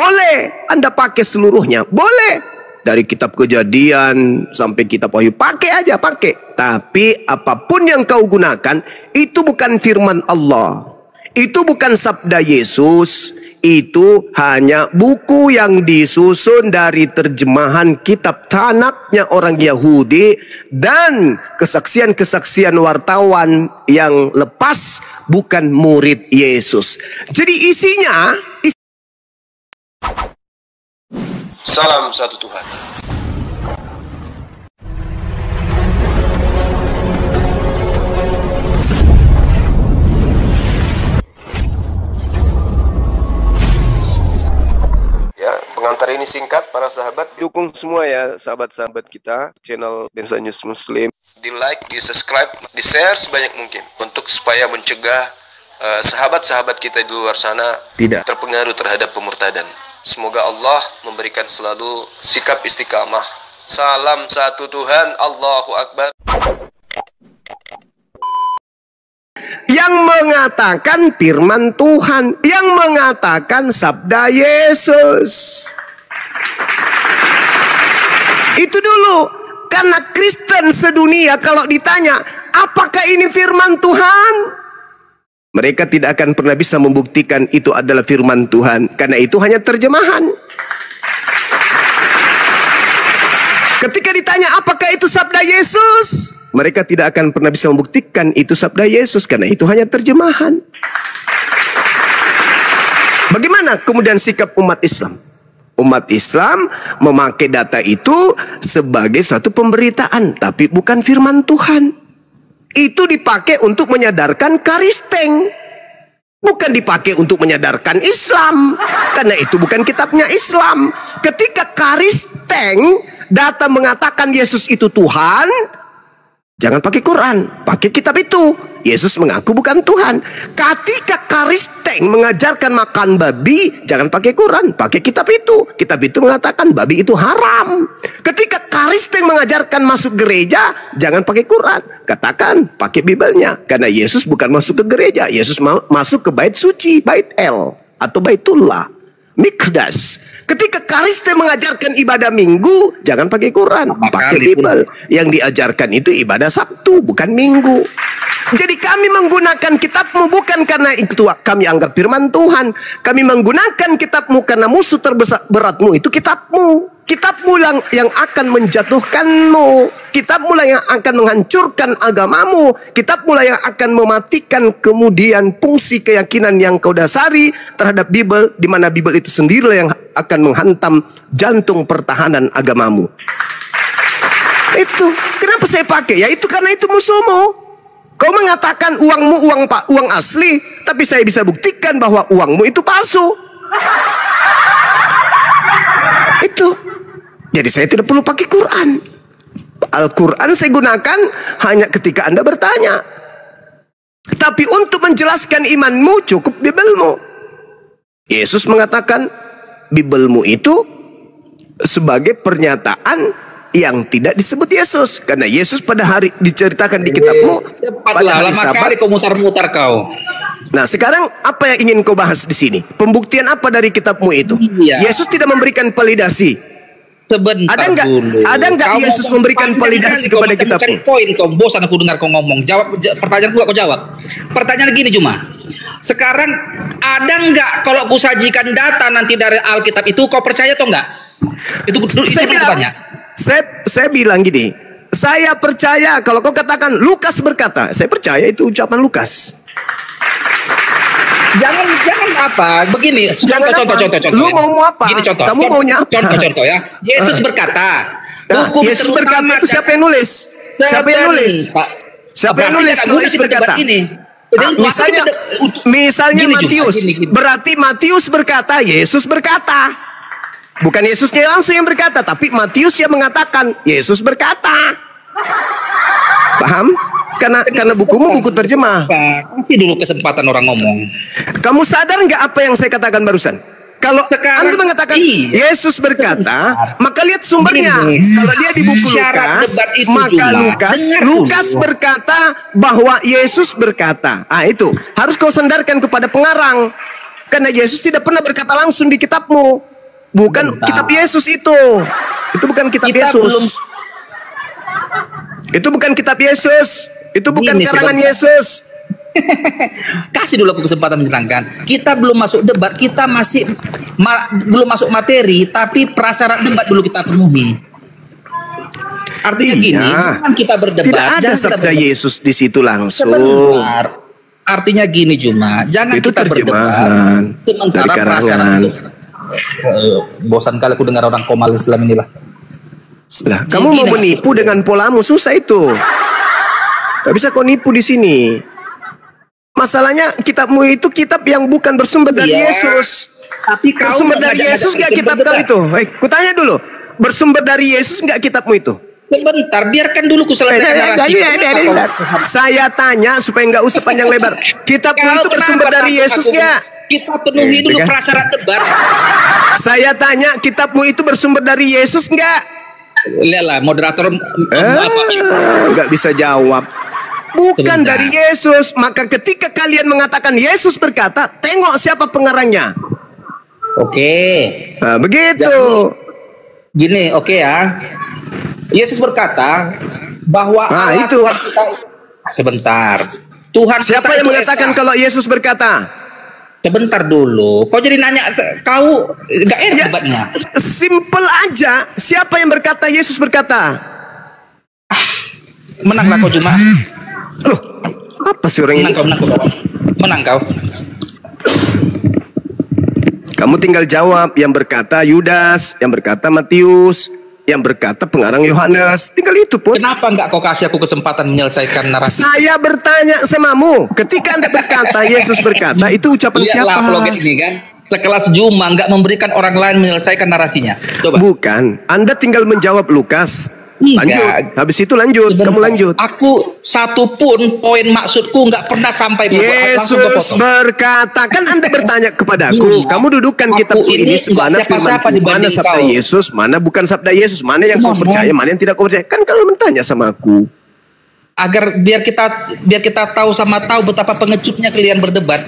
Boleh Anda pakai seluruhnya, boleh. Dari kitab Kejadian sampai kitab Wahyu, pakai aja, pakai. Tapi apapun yang kau gunakan, itu bukan firman Allah. Itu bukan sabda Yesus. Itu hanya buku yang disusun dari terjemahan kitab Tanakh-nya orang Yahudi dan kesaksian-kesaksian wartawan yang lepas, bukan murid Yesus. Jadi isinya Salam satu Tuhan. Ya, pengantar ini singkat para sahabat. Dukung semua ya sahabat-sahabat kita channel Bensa News Muslim. Di like, di subscribe, di share sebanyak mungkin untuk supaya mencegah sahabat-sahabat kita di luar sana tidak terpengaruh terhadap pemurtadan. Semoga Allah memberikan selalu sikap istiqamah. Salam satu Tuhan, Allahu Akbar. yang mengatakan firman Tuhan, yang mengatakan sabda Yesus. Itu dulu. Karena Kristen sedunia kalau ditanya, apakah ini firman Tuhan? Mereka tidak akan pernah bisa membuktikan itu adalah firman Tuhan. Karena itu hanya terjemahan. Ketika ditanya apakah itu sabda Yesus, mereka tidak akan pernah bisa membuktikan itu sabda Yesus. Karena itu hanya terjemahan. Bagaimana kemudian sikap umat Islam? Umat Islam memakai data itu sebagai suatu pemberitaan. Tapi bukan firman Tuhan. Itu dipakai untuk menyadarkan Karisteng, bukan dipakai untuk menyadarkan Islam, karena itu bukan kitabnya Islam. Ketika Karisteng datang mengatakan Yesus itu Tuhan, jangan pakai Quran, pakai kitab itu. Yesus mengaku bukan Tuhan. Ketika Karisteng mengajarkan makan babi, jangan pakai Quran, pakai kitab itu. Kitab itu mengatakan babi itu haram. Ketika Karisteng mengajarkan masuk gereja, jangan pakai Quran, katakan pakai Bibelnya. Karena Yesus bukan masuk ke gereja, Yesus masuk ke bait suci, bait El atau baitullah, Mikdas. Ketika Karisteng mengajarkan ibadah Minggu, jangan pakai Quran, pakai Bibel. Yang diajarkan itu ibadah Sabtu, bukan Minggu. Jadi kami menggunakan kitabmu bukan karena itu kami anggap firman Tuhan. Kami menggunakan kitabmu karena musuh terbesar beratmu itu kitabmu. Kitabmu yang akan menjatuhkanmu. Kitabmu yang akan menghancurkan agamamu. Kitabmu yang akan mematikan kemudian fungsi keyakinan yang kau dasari terhadap Bibel, di mana Bibel itu sendiri yang akan menghantam jantung pertahanan agamamu. Itu kenapa saya pakai? Ya itu karena itu musuhmu. Kau mengatakan uangmu uang asli, tapi saya bisa buktikan bahwa uangmu itu palsu. Itu. Jadi saya tidak perlu pakai Quran. Al-Quran saya gunakan hanya ketika Anda bertanya. Tapi untuk menjelaskan imanmu cukup Bibelmu. Yesus mengatakan Bibelmu itu sebagai pernyataan yang tidak disebut Yesus. Karena Yesus pada hari diceritakan di kitabmu, pada hari Sabat. Kau mutar-mutar kau. Nah sekarang apa yang ingin kau bahas di sini? Pembuktian apa dari kitabmu itu? Iya. Yesus tidak memberikan validasi. Sebentar ada nggak Yesus memberikan validasi kepada kitabmu? Poin kau bosan aku dengar kau ngomong. Jawab pertanyaan gua, kau jawab. Pertanyaan gini cuma. Sekarang ada nggak kalau aku sajikan data nanti dari Alkitab itu kau percaya atau enggak? Itu pertanyaan. Saya bilang gini, saya percaya kalau kau katakan Lukas berkata, saya percaya itu ucapan Lukas. Jangan apa begini. Contoh. Lu mau apa? Gini contoh. Kamu maunya apa? Contoh ya. Yesus berkata. Yesus berkata itu siapa yang nulis? Siapa yang nulis? Siapa yang nulis kalau Yesus berkata? Misalnya Matius. Berarti Matius berkata, Yesus berkata. Bukan Yesusnya langsung yang berkata, tapi Matius yang mengatakan Yesus berkata. Paham? Karena bukumu buku terjemah. Kasih dulu kesempatan orang ngomong. Kamu sadar nggak apa yang saya katakan barusan? Kalau Anda mengatakan Yesus berkata, maka lihat sumbernya. Kalau dia di buku Lukas, maka Lukas berkata bahwa Yesus berkata. Ah itu harus kau sandarkan kepada pengarang. Karena Yesus tidak pernah berkata langsung di kitabmu. Bukan Bentar. kitab Yesus itu. Itu bukan kitab Kita Yesus. belum- Itu bukan kitab Yesus. Itu bukan Gini, karangan sebentar. Yesus. Kasih dulu aku kesempatan menerangkan. Kita belum masuk debat, kita masih belum masuk materi, tapi prasyarat debat dulu kita penuhi. Artinya Iya. gini, jangan kita berdebat. Tidak ada jangan kita sabda berdebat. Yesus di situ langsung. Sebentar. Artinya gini Juma, jangan Itu kita berdebat. terjemahan Sementara dari karangan. prasyarat bosan kali aku dengar orang komal Islam inilah. Lah, kamu mau Gini menipu maksudnya. dengan polamu, susah itu. Gak bisa kau nipu di sini. Masalahnya kitabmu itu kitab yang bukan bersumber dari Iya. Yesus. Tapi kau Bersumber dari ngajak-ngajak Yesus nggak kita kitab kau berdebat. itu? Kutanya dulu, bersumber dari Yesus nggak kitabmu itu? Sebentar, biarkan dulu ku selesaikan narasi. Saya tanya supaya nggak usah panjang lebar. Kitabmu itu bersumber dari Yesus nggak? Kita penuhi dulu kan? prasyarat debat. Saya tanya, kitabmu itu bersumber dari Yesus nggak? Lihatlah moderator Nggak bisa jawab. Bukan Sebentar. dari Yesus. Maka ketika kalian mengatakan Yesus berkata, tengok siapa pengarangnya. Oke. Nah, begitu. Gini, oke ya. Yesus berkata bahwa Nah, Allah itu. Tuhan kita. Sebentar. Tuhan Siapa kita yang itu mengatakan esa. kalau Yesus berkata? Sebentar dulu. Kau jadi nanya kau nggak enak Ya, debatnya. simple aja. Siapa yang berkata Yesus berkata? Menanglah kau Juma. Loh, apa sih orang ini? Menang kau. Menang kau. Kamu tinggal jawab. Yang berkata Yudas, yang berkata Matius, yang berkata pengarang Yohanes. Tinggal itu pun. Kenapa nggak kau kasih aku kesempatan menyelesaikan narasi? Saya bertanya samamu. Ketika Anda berkata Yesus berkata, itu ucapan siapa? Lihatlah vlog ini kan. Sekelas Juma nggak memberikan orang lain menyelesaikan narasinya. Coba. Bukan. Anda tinggal menjawab Lukas. Enggak. Lanjut. Habis itu lanjut. Kamu Sebentar. lanjut. Aku satu pun poin maksudku nggak pernah sampai langsung kau Yesus potong. berkata, kan Anda bertanya kepadaku, Iya. kamu dudukkan Aku kitabku ini ini nggak sebagaimana siapa-siapa firman mana dibanding sabda kau. Yesus, mana bukan sabda Yesus, mana yang kau Ngomong. percaya, mana yang tidak kau percaya. Kan kalau bertanya sama aku. Agar biar kita tahu sama tahu betapa pengecutnya kalian berdebat.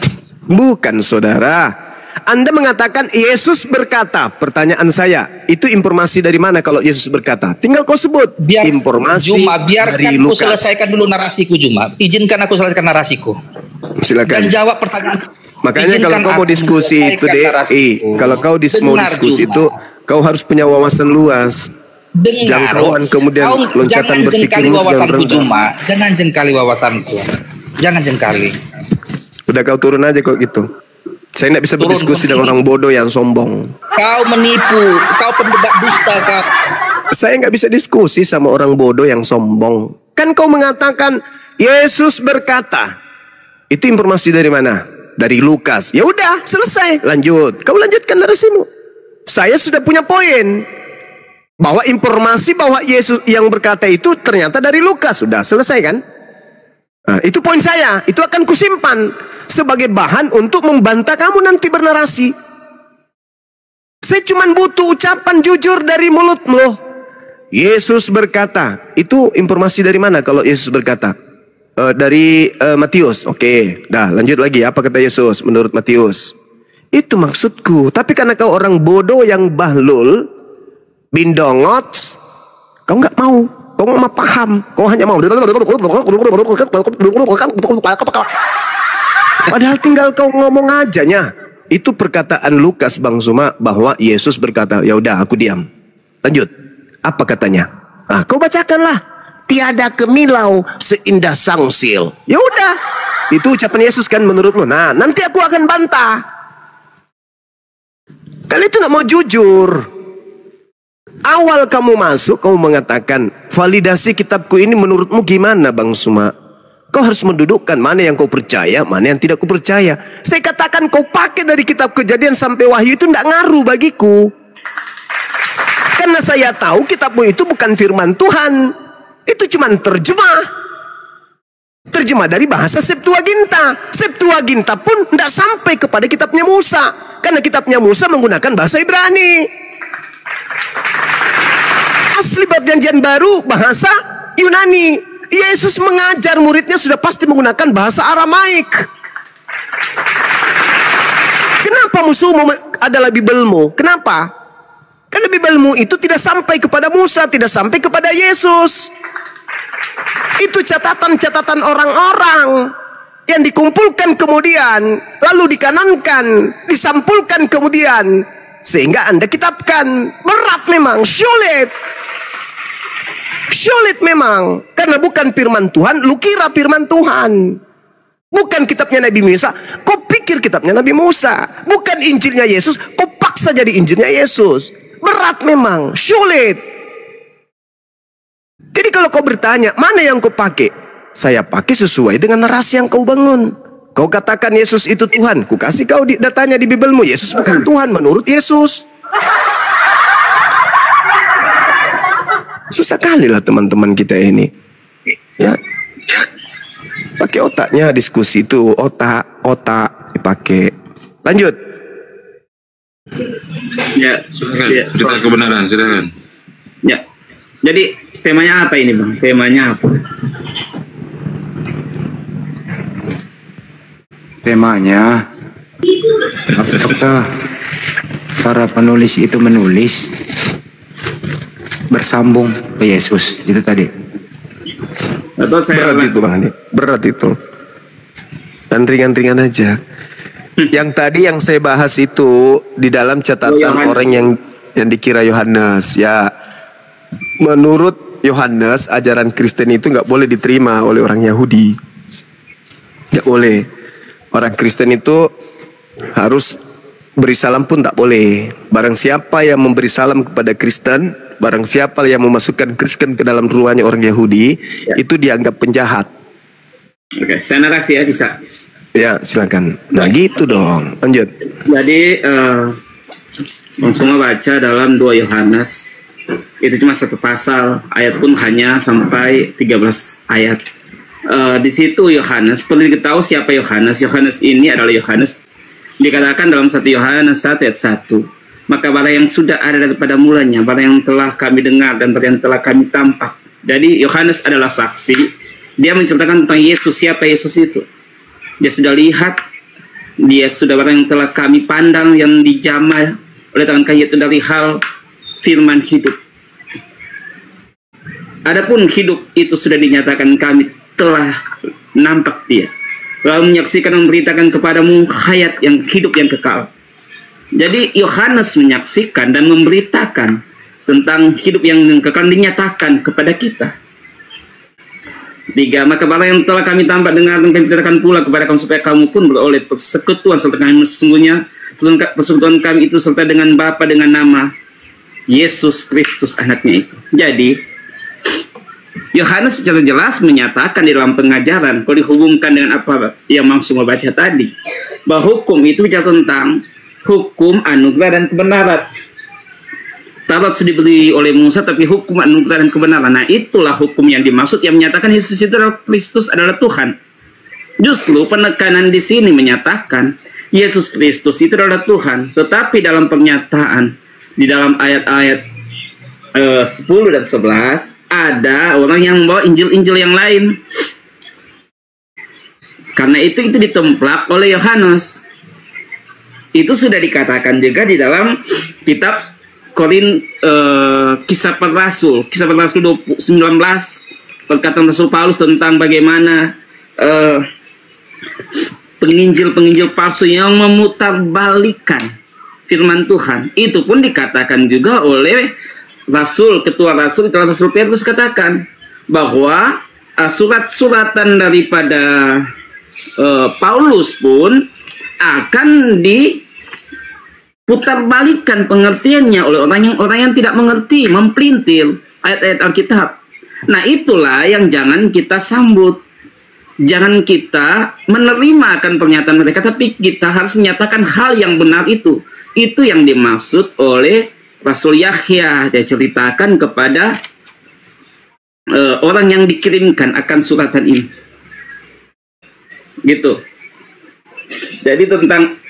Bukan, saudara. Anda mengatakan Yesus berkata. Pertanyaan saya, itu informasi dari mana kalau Yesus berkata? Tinggal kau sebut. Biar Informasi Juma, dari biarkan aku Lukas. selesaikan dulu narasiku Juma. Izinkan aku selesaikan narasiku. Dan Silakan. jawab pertanyaan. Makanya kalau Izinkan kau mau aku diskusi itu menyelesaikan narasiku. kalau kau mau Dengar, diskusi Juma. itu, kau harus punya wawasan luas. Dengar, Jangkauan kemudian kau loncatan jangan berpikirmu jengkali sedang wawasanku rendah. Juma. Jangan jengkali wawasanku. Jangan jengkali. Udah kau turun aja kok gitu. Saya tidak bisa Turun, berdiskusi turun. dengan orang bodoh yang sombong. Kau menipu. Kau pendebat dusta kau. Saya nggak bisa diskusi sama orang bodoh yang sombong. Kan kau mengatakan Yesus berkata. Itu informasi dari mana? Dari Lukas. Ya udah, selesai. Lanjut. Kau lanjutkan narasimu. Saya sudah punya poin. Bahwa informasi bahwa Yesus yang berkata itu ternyata dari Lukas. Sudah selesai kan? Nah, itu poin saya. Itu akan kusimpan sebagai bahan untuk membantah kamu nanti bernarasi. Saya cuma butuh ucapan jujur dari mulutmu. Yesus berkata. Itu informasi dari mana kalau Yesus berkata? Dari Matius. Oke, dah lanjut lagi. Apa kata Yesus menurut Matius? Itu maksudku. Tapi karena kau orang bodoh yang bahlul, bindongot, kau nggak mau. Kau nggak mau paham. Kau hanya mau. Padahal tinggal kau ngomong ajanya. Itu perkataan Lukas Bang Suma bahwa Yesus berkata, ya udah aku diam. Lanjut. Apa katanya? Nah, kau bacakanlah. Tiada kemilau seindah sangsil. Ya udah. Itu ucapan Yesus kan menurutmu. Nah, nanti aku akan bantah. Kalian itu nggak mau jujur. Awal kamu masuk, kamu mengatakan validasi kitabku ini menurutmu gimana Bang Suma? Kau harus mendudukkan mana yang kau percaya, mana yang tidak kau percaya. Saya katakan kau pakai dari kitab Kejadian sampai Wahyu itu tidak ngaruh bagiku. Karena saya tahu kitabmu itu bukan firman Tuhan. Itu cuma terjemah. Terjemah dari bahasa Septuaginta. Septuaginta pun tidak sampai kepada kitabnya Musa. Karena kitabnya Musa menggunakan bahasa Ibrani. Asli perjanjian baru bahasa Yunani. Yesus mengajar muridnya sudah pasti menggunakan bahasa Aramaik. Kenapa musuhmu adalah Bibelmu? Kenapa? Karena Bibelmu itu tidak sampai kepada Musa, tidak sampai kepada Yesus. Itu catatan-catatan orang-orang yang dikumpulkan kemudian, lalu dikanonkan, disampulkan kemudian, sehingga Anda kitabkan. Berat memang, sulit. Sulit memang, karena bukan firman Tuhan. Lu kira firman Tuhan, bukan kitabnya Nabi Musa, kau pikir kitabnya Nabi Musa. Bukan Injilnya Yesus, kau paksa jadi Injilnya Yesus. Berat memang, sulit. Jadi kalau kau bertanya, mana yang kau pakai? Saya pakai sesuai dengan narasi yang kau bangun. Kau katakan Yesus itu Tuhan, ku kasih kau datanya di Bibelmu. Yesus bukan Tuhan menurut Yesus. Susah kali lah teman-teman kita ini. Ya, pakai otaknya diskusi itu, otak dipakai. Lanjut. Ya, Cerita kebenaran, silakan. ya. Jadi temanya apa ini, Bang? Temanya apa? Temanya, apakah para penulis itu menulis bersambung ke Yesus? Itu tadi. Atau saya Berat itu Bang Andi, berat itu. Dan ringan-ringan aja. Yang tadi yang saya bahas itu di dalam catatan orang yang dikira Yohanes. Ya, menurut Yohanes, ajaran Kristen itu nggak boleh diterima oleh orang Yahudi. Nggak boleh. Orang Kristen itu harus beri salam pun tak boleh. Barang siapa yang memberi salam kepada Kristen, barang siapa yang memasukkan Kristen ke dalam ruangannya orang Yahudi, itu dianggap penjahat. Oke, saya narasi ya, bisa. Ya, silakan. Nah, gitu dong. Lanjut. Jadi langsung baca dalam 2 Yohanes. Itu cuma 1 pasal, ayat pun hanya sampai 13 ayat. Di situ Yohanes, perlu diketahui siapa Yohanes. Yohanes ini adalah Yohanes, dikatakan dalam 1 Yohanes 1 ayat 1. Maka barang yang sudah ada daripada mulanya, barang yang telah kami dengar dan barang yang telah kami tampak. Jadi Yohanes adalah saksi. Dia menceritakan tentang Yesus, siapa Yesus itu. Dia sudah lihat, dia sudah barang yang telah kami pandang, yang dijamah oleh tangan kami, itu dari hal firman hidup. Adapun hidup itu sudah dinyatakan, kami telah nampak dia, lalu menyaksikan dan memberitakan kepadamu hayat yang hidup yang kekal. Jadi Yohanes menyaksikan dan memberitakan tentang hidup yang kekal, dinyatakan kepada kita. 3. Maka barang yang telah kami tampak, dengar dan kami ceritakan pula kepada kamu, supaya kamu pun beroleh persekutuan serta kami. Sesungguhnya persekutuan kami itu serta dengan Bapa, dengan nama Yesus Kristus anaknya itu. Jadi Yohanes secara jelas menyatakan di dalam pengajaran, kalau dihubungkan dengan apa yang langsung membaca tadi, bahwa hukum itu bicara tentang hukum, anugerah, dan kebenaran. Taurat sudah diberi oleh Musa, tapi hukum, anugerah, dan kebenaran. Nah, itulah hukum yang dimaksud, yang menyatakan Yesus itu adalah Kristus, adalah Tuhan. Justru penekanan di sini menyatakan Yesus Kristus itu adalah Tuhan. Tetapi dalam pernyataan di dalam ayat-ayat 10 dan 11, ada orang yang membawa Injil-Injil yang lain. Karena itu ditemplak oleh Yohanes. Itu sudah dikatakan juga di dalam kitab Kisah Para Rasul 19, perkataan Rasul Paulus tentang bagaimana penginjil-penginjil palsu yang memutarbalikkan firman Tuhan. Itu pun dikatakan juga oleh ketua Rasul Petrus, katakan bahwa surat-suratan daripada Paulus pun akan diputarbalikkan pengertiannya oleh orang yang tidak mengerti, mempelintir ayat-ayat Alkitab. Nah, itulah yang jangan kita sambut. Jangan kita menerima akan pernyataan mereka, tapi kita harus menyatakan hal yang benar itu. Itu yang dimaksud oleh Rasul Yahya. Dia ceritakan kepada orang yang dikirimkan akan suratan ini. Gitu. Jadi tentang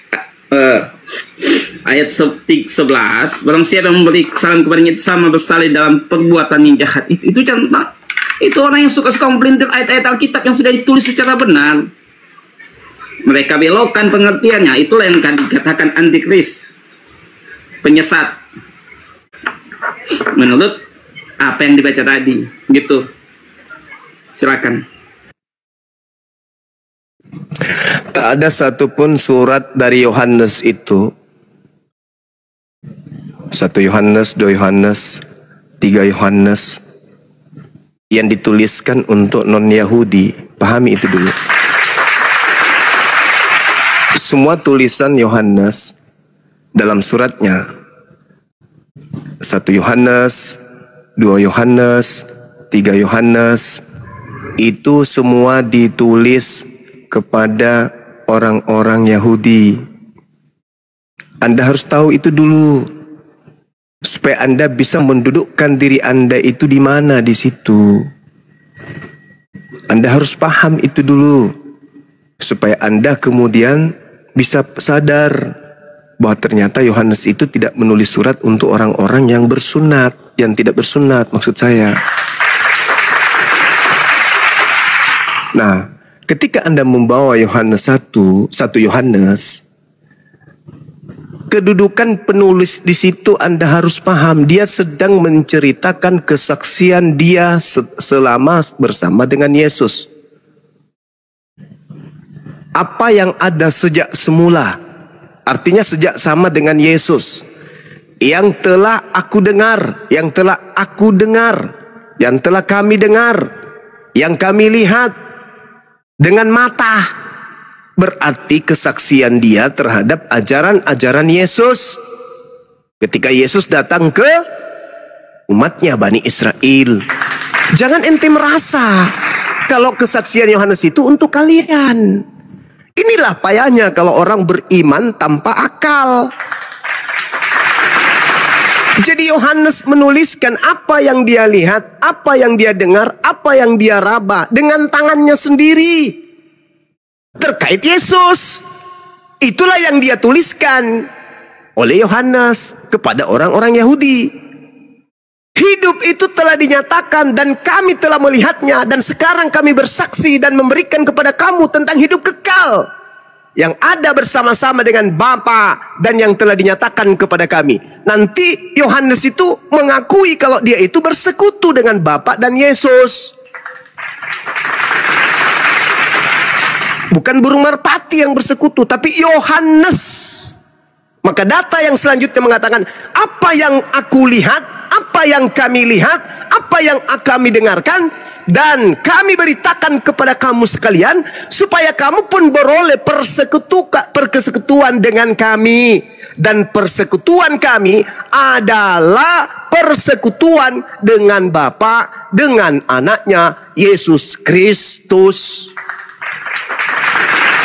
ayat 11, barang siapa yang memberi salam kepadanya itu sama bersalih dalam perbuatan yang jahat. Itu contoh. Itu orang yang suka-suka mempelintir ayat-ayat Alkitab yang sudah ditulis secara benar. Mereka belokkan pengertiannya. Itulah yang dikatakan antikris, penyesat. menurut apa yang dibaca tadi, gitu. Silakan. Tak ada satupun surat dari Yohanes itu, 1 Yohanes, 2 Yohanes, 3 Yohanes, yang dituliskan untuk non-Yahudi. Pahami itu dulu. Semua tulisan Yohanes dalam suratnya, 1 Yohanes, 2 Yohanes, 3 Yohanes, itu semua ditulis kepada orang-orang Yahudi. Anda harus tahu itu dulu, supaya Anda bisa mendudukkan diri Anda itu di mana di situ. Anda harus paham itu dulu, supaya Anda kemudian bisa sadar bahwa ternyata Yohanes itu tidak menulis surat untuk orang-orang yang bersunat, yang tidak bersunat, maksud saya. Nah, ketika Anda membawa Yohanes 1 Yohanes, kedudukan penulis di situ Anda harus paham. Dia sedang menceritakan kesaksian dia selama bersama dengan Yesus. Apa yang ada sejak semula, artinya sejak sama dengan Yesus. Yang telah aku dengar, yang telah aku dengar, yang telah kami dengar, yang kami lihat dengan mata, berarti kesaksian dia terhadap ajaran-ajaran Yesus ketika Yesus datang ke umatnya Bani Israel. Jangan ente merasa kalau kesaksian Yohanes itu untuk kalian. Inilah payahnya kalau orang beriman tanpa akal. Jadi Yohanes menuliskan apa yang dia lihat, apa yang dia dengar, apa yang dia raba dengan tangannya sendiri terkait Yesus. Itulah yang dia tuliskan oleh Yohanes kepada orang-orang Yahudi. Hidup itu telah dinyatakan dan kami telah melihatnya, dan sekarang kami bersaksi dan memberikan kepada kamu tentang hidup kekal yang ada bersama-sama dengan Bapa dan yang telah dinyatakan kepada kami. Nanti Yohanes itu mengakui kalau dia itu bersekutu dengan Bapa dan Yesus. Bukan burung merpati yang bersekutu, tapi Yohanes. Maka data yang selanjutnya mengatakan, apa yang aku lihat, apa yang kami lihat, apa yang kami dengarkan, dan kami beritakan kepada kamu sekalian, supaya kamu pun beroleh persekutuan dengan kami. Dan persekutuan kami adalah persekutuan dengan Bapa, dengan anaknya Yesus Kristus.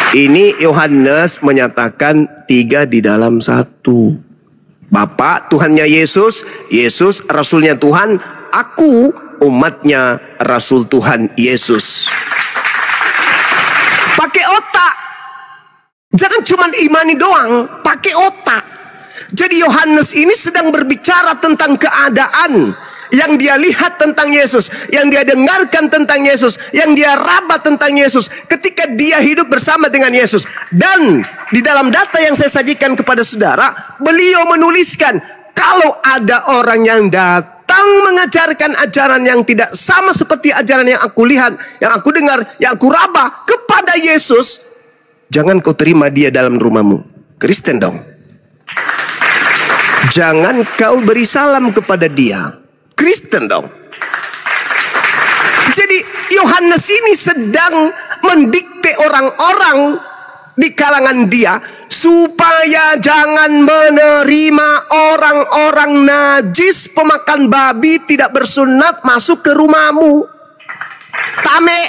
Ini Yohanes menyatakan 3 di dalam 1. Bapa Tuhannya Yesus, Yesus Rasulnya Tuhan, aku umatnya Rasul Tuhan Yesus. Pakai otak. Jangan cuma imani doang, pakai otak. Jadi Yohanes ini sedang berbicara tentang keadaan yang dia lihat tentang Yesus, yang dia dengarkan tentang Yesus, yang dia raba tentang Yesus ketika dia hidup bersama dengan Yesus. Dan di dalam data yang saya sajikan kepada saudara, beliau menuliskan kalau ada orang yang datang mengajarkan ajaran yang tidak sama seperti ajaran yang aku lihat, yang aku dengar, yang aku raba kepada Yesus, jangan kau terima dia dalam rumahmu. Kristen dong. Jangan kau beri salam kepada dia. Kristen dong. Jadi Yohanes ini sedang mendikte orang-orang di kalangan dia supaya jangan menerima orang-orang najis, pemakan babi, tidak bersunat masuk ke rumahmu. Tame,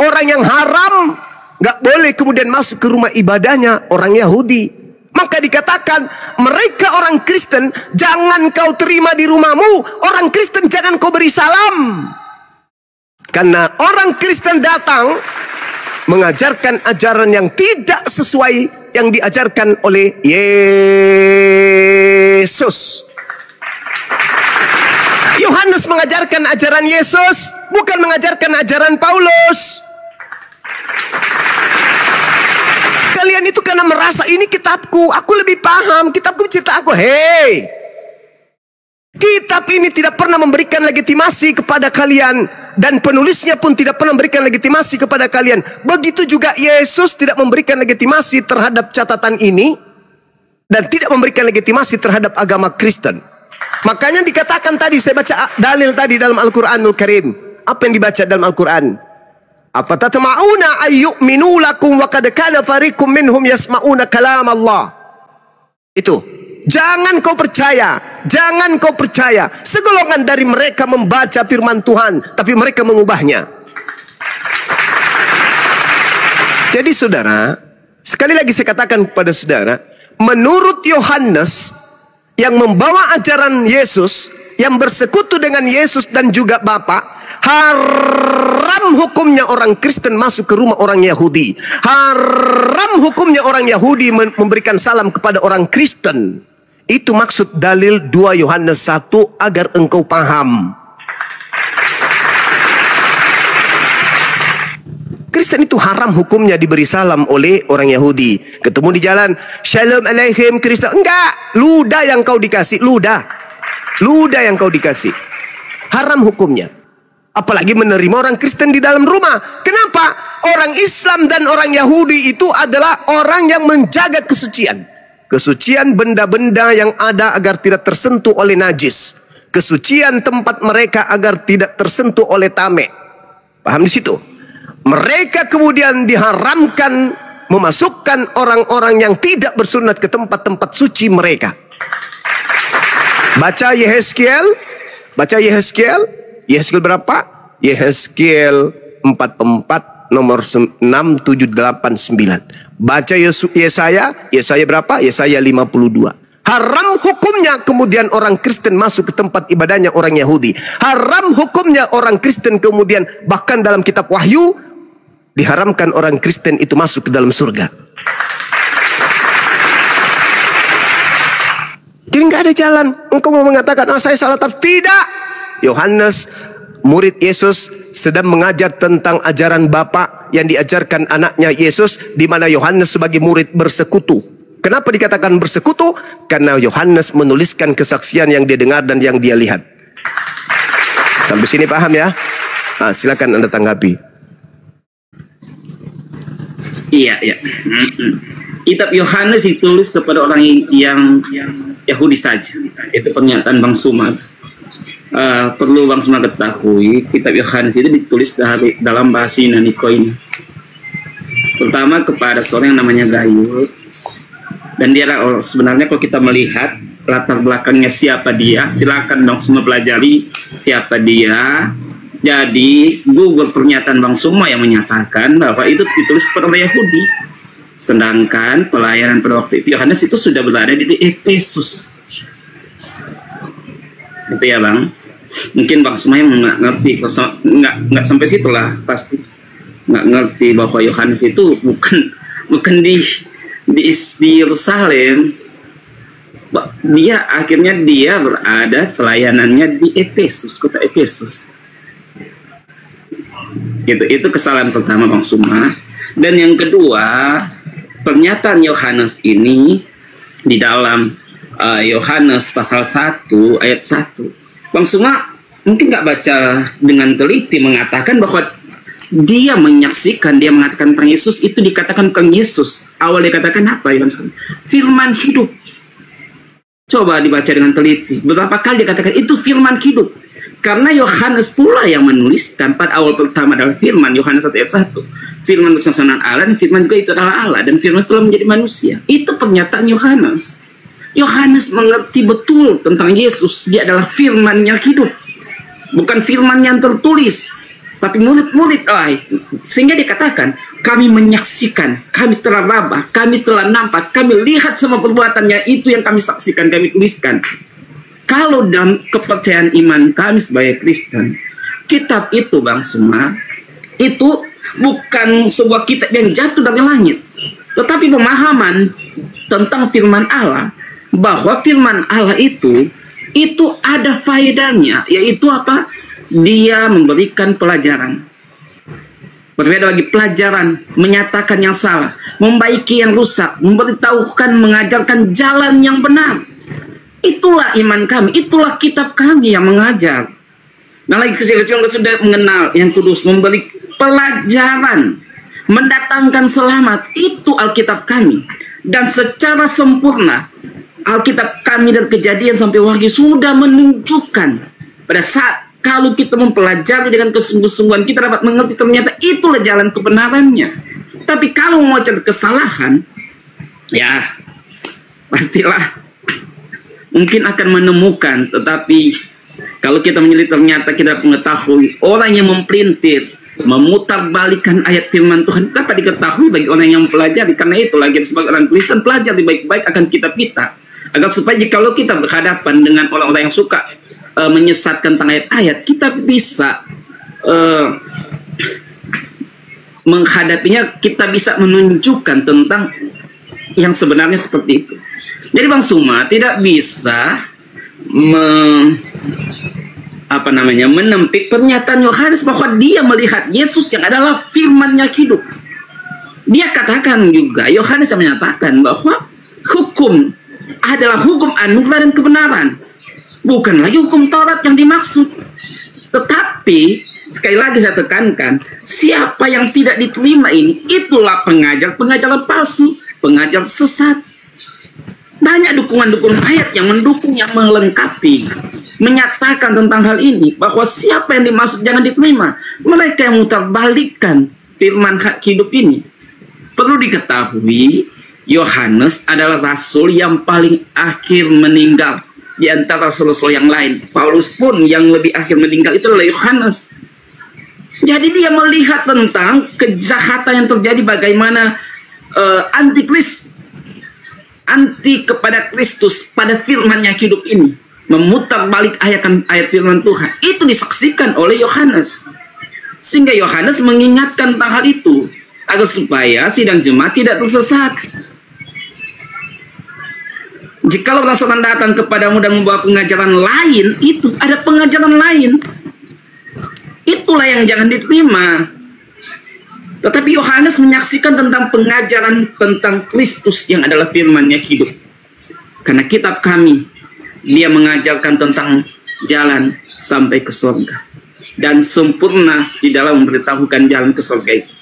orang yang haram nggak boleh kemudian masuk ke rumah ibadahnya orang Yahudi. Maka dikatakan mereka orang Kristen jangan kau terima di rumahmu. Orang Kristen jangan kau beri salam. Karena orang Kristen datang mengajarkan ajaran yang tidak sesuai yang diajarkan oleh Yesus. Yohanes mengajarkan ajaran Yesus, bukan mengajarkan ajaran Paulus. Kalian itu karena merasa ini kitabku, aku lebih paham, kitabku cerita aku. Hei, Kitab ini tidak pernah memberikan legitimasi kepada kalian, dan penulisnya pun tidak pernah memberikan legitimasi kepada kalian. Begitu juga Yesus tidak memberikan legitimasi terhadap catatan ini, dan tidak memberikan legitimasi terhadap agama Kristen. Makanya dikatakan tadi, saya baca dalil tadi dalam Al-Quranul Karim. Apa yang dibaca dalam Al-Quran? Afatatma'una ayyu'minu lakum wa qad kana fariqum minhum yasma'una kalam Allah. Itu. Jangan kau percaya, jangan kau percaya. Segolongan dari mereka membaca firman Tuhan, tapi mereka mengubahnya. Jadi saudara, sekali lagi saya katakan kepada saudara, menurut Yohanes yang membawa ajaran Yesus, yang bersekutu dengan Yesus dan juga Bapa, haram hukumnya orang Kristen masuk ke rumah orang Yahudi. Haram hukumnya orang Yahudi memberikan salam kepada orang Kristen. Itu maksud dalil 2 Yohanes 1 agar engkau paham. Kristen itu haram hukumnya diberi salam oleh orang Yahudi. Ketemu di jalan, Shalom Aleichem Kristen. Enggak, ludah yang kau dikasih, ludah. Ludah yang kau dikasih. Haram hukumnya. Apalagi menerima orang Kristen di dalam rumah. Kenapa? Orang Islam dan orang Yahudi itu adalah orang yang menjaga kesucian. Kesucian benda-benda yang ada agar tidak tersentuh oleh najis. Kesucian tempat mereka agar tidak tersentuh oleh tamek. Paham di situ? Mereka kemudian diharamkan memasukkan orang-orang yang tidak bersunat ke tempat-tempat suci mereka. Baca Yehezkiel. Baca Yehezkiel. Yehezkiel berapa? Yehezkiel 44 nomor 6, 7, 8, 9. Baca Yesaya. Yesaya berapa? Yesaya 52. Haram hukumnya kemudian orang Kristen masuk ke tempat ibadahnya orang Yahudi. Haram hukumnya orang Kristen kemudian bahkan dalam kitab Wahyu diharamkan orang Kristen itu masuk ke dalam surga. Jadi nggak ada jalan. Engkau mau mengatakan, saya salah tafsir. Tidak. Yohanes, murid Yesus, sedang mengajar tentang ajaran Bapa yang diajarkan anaknya Yesus, di mana Yohanes sebagai murid bersekutu. Kenapa dikatakan bersekutu? Karena Yohanes menuliskan kesaksian yang dia dengar dan yang dia lihat. Sampai sini paham ya? Silakan Anda tanggapi. Iya. Kitab Yohanes ditulis kepada orang yang Yahudi saja. Itu pernyataan Bang Sumar. Perlu Bang Sumar ketahui, kitab Yohanes itu ditulis dalam bahasa Yunani Koine. Pertama kepada seorang yang namanya Gaius. Dan dia sebenarnya kalau kita melihat latar belakangnya siapa dia, silakan Bang Sumar pelajari siapa dia. Jadi Google pernyataan Bang Sumar yang menyatakan bahwa itu ditulis kepada orang Yahudi. Sedangkan pelayanan pada waktu itu Yohanes itu sudah berada di Efesus. Gitu ya Bang. Mungkin Bang Sumar yang nggak ngerti, nggak sampai situlah pasti nggak ngerti bahwa Yohanes itu bukan di Yerusalem. Akhirnya dia berada pelayanannya di Efesus, kota Efesus. Itu kesalahan pertama Bang Sumar. Dan yang kedua, pernyataan Yohanes ini di dalam Yohanes pasal 1 ayat 1. Bang Sumar mungkin nggak baca dengan teliti, mengatakan bahwa dia menyaksikan, dia mengatakan tentang Yesus, itu dikatakan tentang Yesus. Awal dikatakan apa ya Bang Sumar? Firman hidup. Coba dibaca dengan teliti. Berapa kali dikatakan itu firman hidup? Karena Yohanes pula yang menuliskan pada awal pertama adalah firman, Yohanes 1 ayat 1. Firman bersama Allah, dan firman juga itu adalah Allah, dan firman telah menjadi manusia. Itu pernyataan Yohanes. Yohanes mengerti betul tentang Yesus. Dia adalah firman yang hidup, bukan firman yang tertulis, tapi murid-murid lain. Sehingga dikatakan, kami menyaksikan, kami telah raba, kami telah nampak, kami lihat semua perbuatannya, itu yang kami saksikan, kami tuliskan. Kalau dalam kepercayaan iman kami sebagai Kristen, kitab itu Bang Sumar, itu bukan sebuah kitab yang jatuh dari langit, tetapi pemahaman tentang firman Allah, bahwa firman Allah itu ada faedahnya, yaitu apa? Dia memberikan pelajaran. Berbeda lagi, pelajaran, menyatakan yang salah, membaiki yang rusak, memberitahukan, mengajarkan jalan yang benar. Itulah iman kami, itulah kitab kami yang mengajar. Nah, lagi kecil-kecil sudah mengenal yang kudus, memberi pelajaran, mendatangkan selamat. Itu Alkitab kami. Dan secara sempurna, Alkitab kami dari Kejadian sampai Wahyu sudah menunjukkan pada saat kalau kita mempelajari dengan kesungguh-sungguhan, kita dapat mengerti ternyata itulah jalan kebenarannya. Tapi kalau mau cari kesalahan, ya pastilah mungkin akan menemukan. Tetapi kalau kita menyelidiki ternyata kita mengetahui orang yang mempelintir, memutarbalikkan ayat firman Tuhan dapat diketahui bagi orang yang mempelajari. Karena itu lagi sebagai orang Kristen pelajari baik-baik akan kitab kita, agar supaya kalau kita berhadapan dengan orang-orang yang suka menyesatkan tentang ayat-ayat, kita bisa menghadapinya, kita bisa menunjukkan tentang yang sebenarnya seperti itu. Jadi Bang Suma tidak bisa menempik pernyataan Yohanes bahwa dia melihat Yesus yang adalah firman-Nya hidup. Dia katakan juga, Yohanes yang menyatakan bahwa hukum adalah hukum anugerah dan kebenaran, bukan lagi hukum Taurat yang dimaksud. Tetapi sekali lagi saya tekankan, siapa yang tidak diterima ini, itulah pengajar-pengajar palsu, pengajar sesat. Banyak dukungan-dukungan ayat yang mendukung, yang melengkapi, menyatakan tentang hal ini, bahwa siapa yang dimaksud jangan diterima. Mereka yang mutarbalikkan firman hak hidup ini. Perlu diketahui, Yohanes adalah rasul yang paling akhir meninggal di antara rasul-rasul yang lain. Paulus pun yang lebih akhir meninggal itu adalah Yohanes. Jadi dia melihat tentang kejahatan yang terjadi, bagaimana anti kepada Kristus pada firman-Nya hidup ini, memutar balik ayat firman Tuhan. Itu disaksikan oleh Yohanes, sehingga Yohanes mengingatkan tentang hal itu agar supaya sidang jemaat tidak tersesat. Jikalau Rasul datang kepadamu dan membawa pengajaran lain, itu ada pengajaran lain, itulah yang jangan diterima. Tetapi Yohanes menyaksikan tentang pengajaran tentang Kristus yang adalah firman-Nya hidup. Karena kitab kami, dia mengajarkan tentang jalan sampai ke surga, dan sempurna di dalam memberitahukan jalan ke surga itu.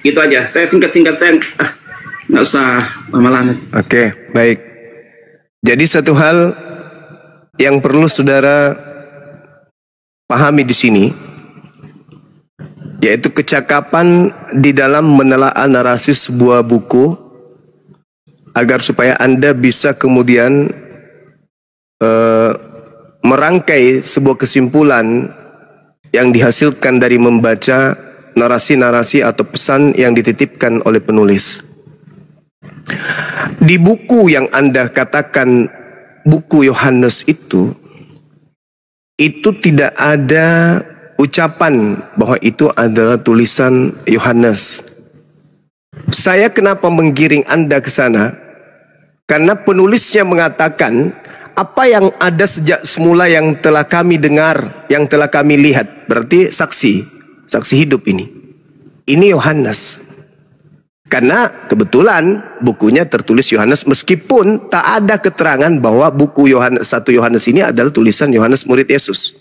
Itu aja, saya singkat-singkat, saya nggak usah lama-lama. Oke, baik. Jadi satu hal yang perlu saudara pahami di sini, yaitu kecakapan di dalam menelaah narasi sebuah buku, agar supaya Anda bisa kemudian merangkai sebuah kesimpulan yang dihasilkan dari membaca narasi-narasi atau pesan yang dititipkan oleh penulis. Di buku yang Anda katakan buku Yohanes itu tidak ada ucapan bahwa itu adalah tulisan Yohanes. Saya kenapa menggiring Anda ke sana? Karena penulisnya mengatakan apa yang ada sejak semula yang telah kami dengar, yang telah kami lihat. Berarti saksi hidup ini. Ini Yohanes. Karena kebetulan bukunya tertulis Yohanes, meskipun tak ada keterangan bahwa buku Yohanes 1 Yohanes ini adalah tulisan Yohanes murid Yesus.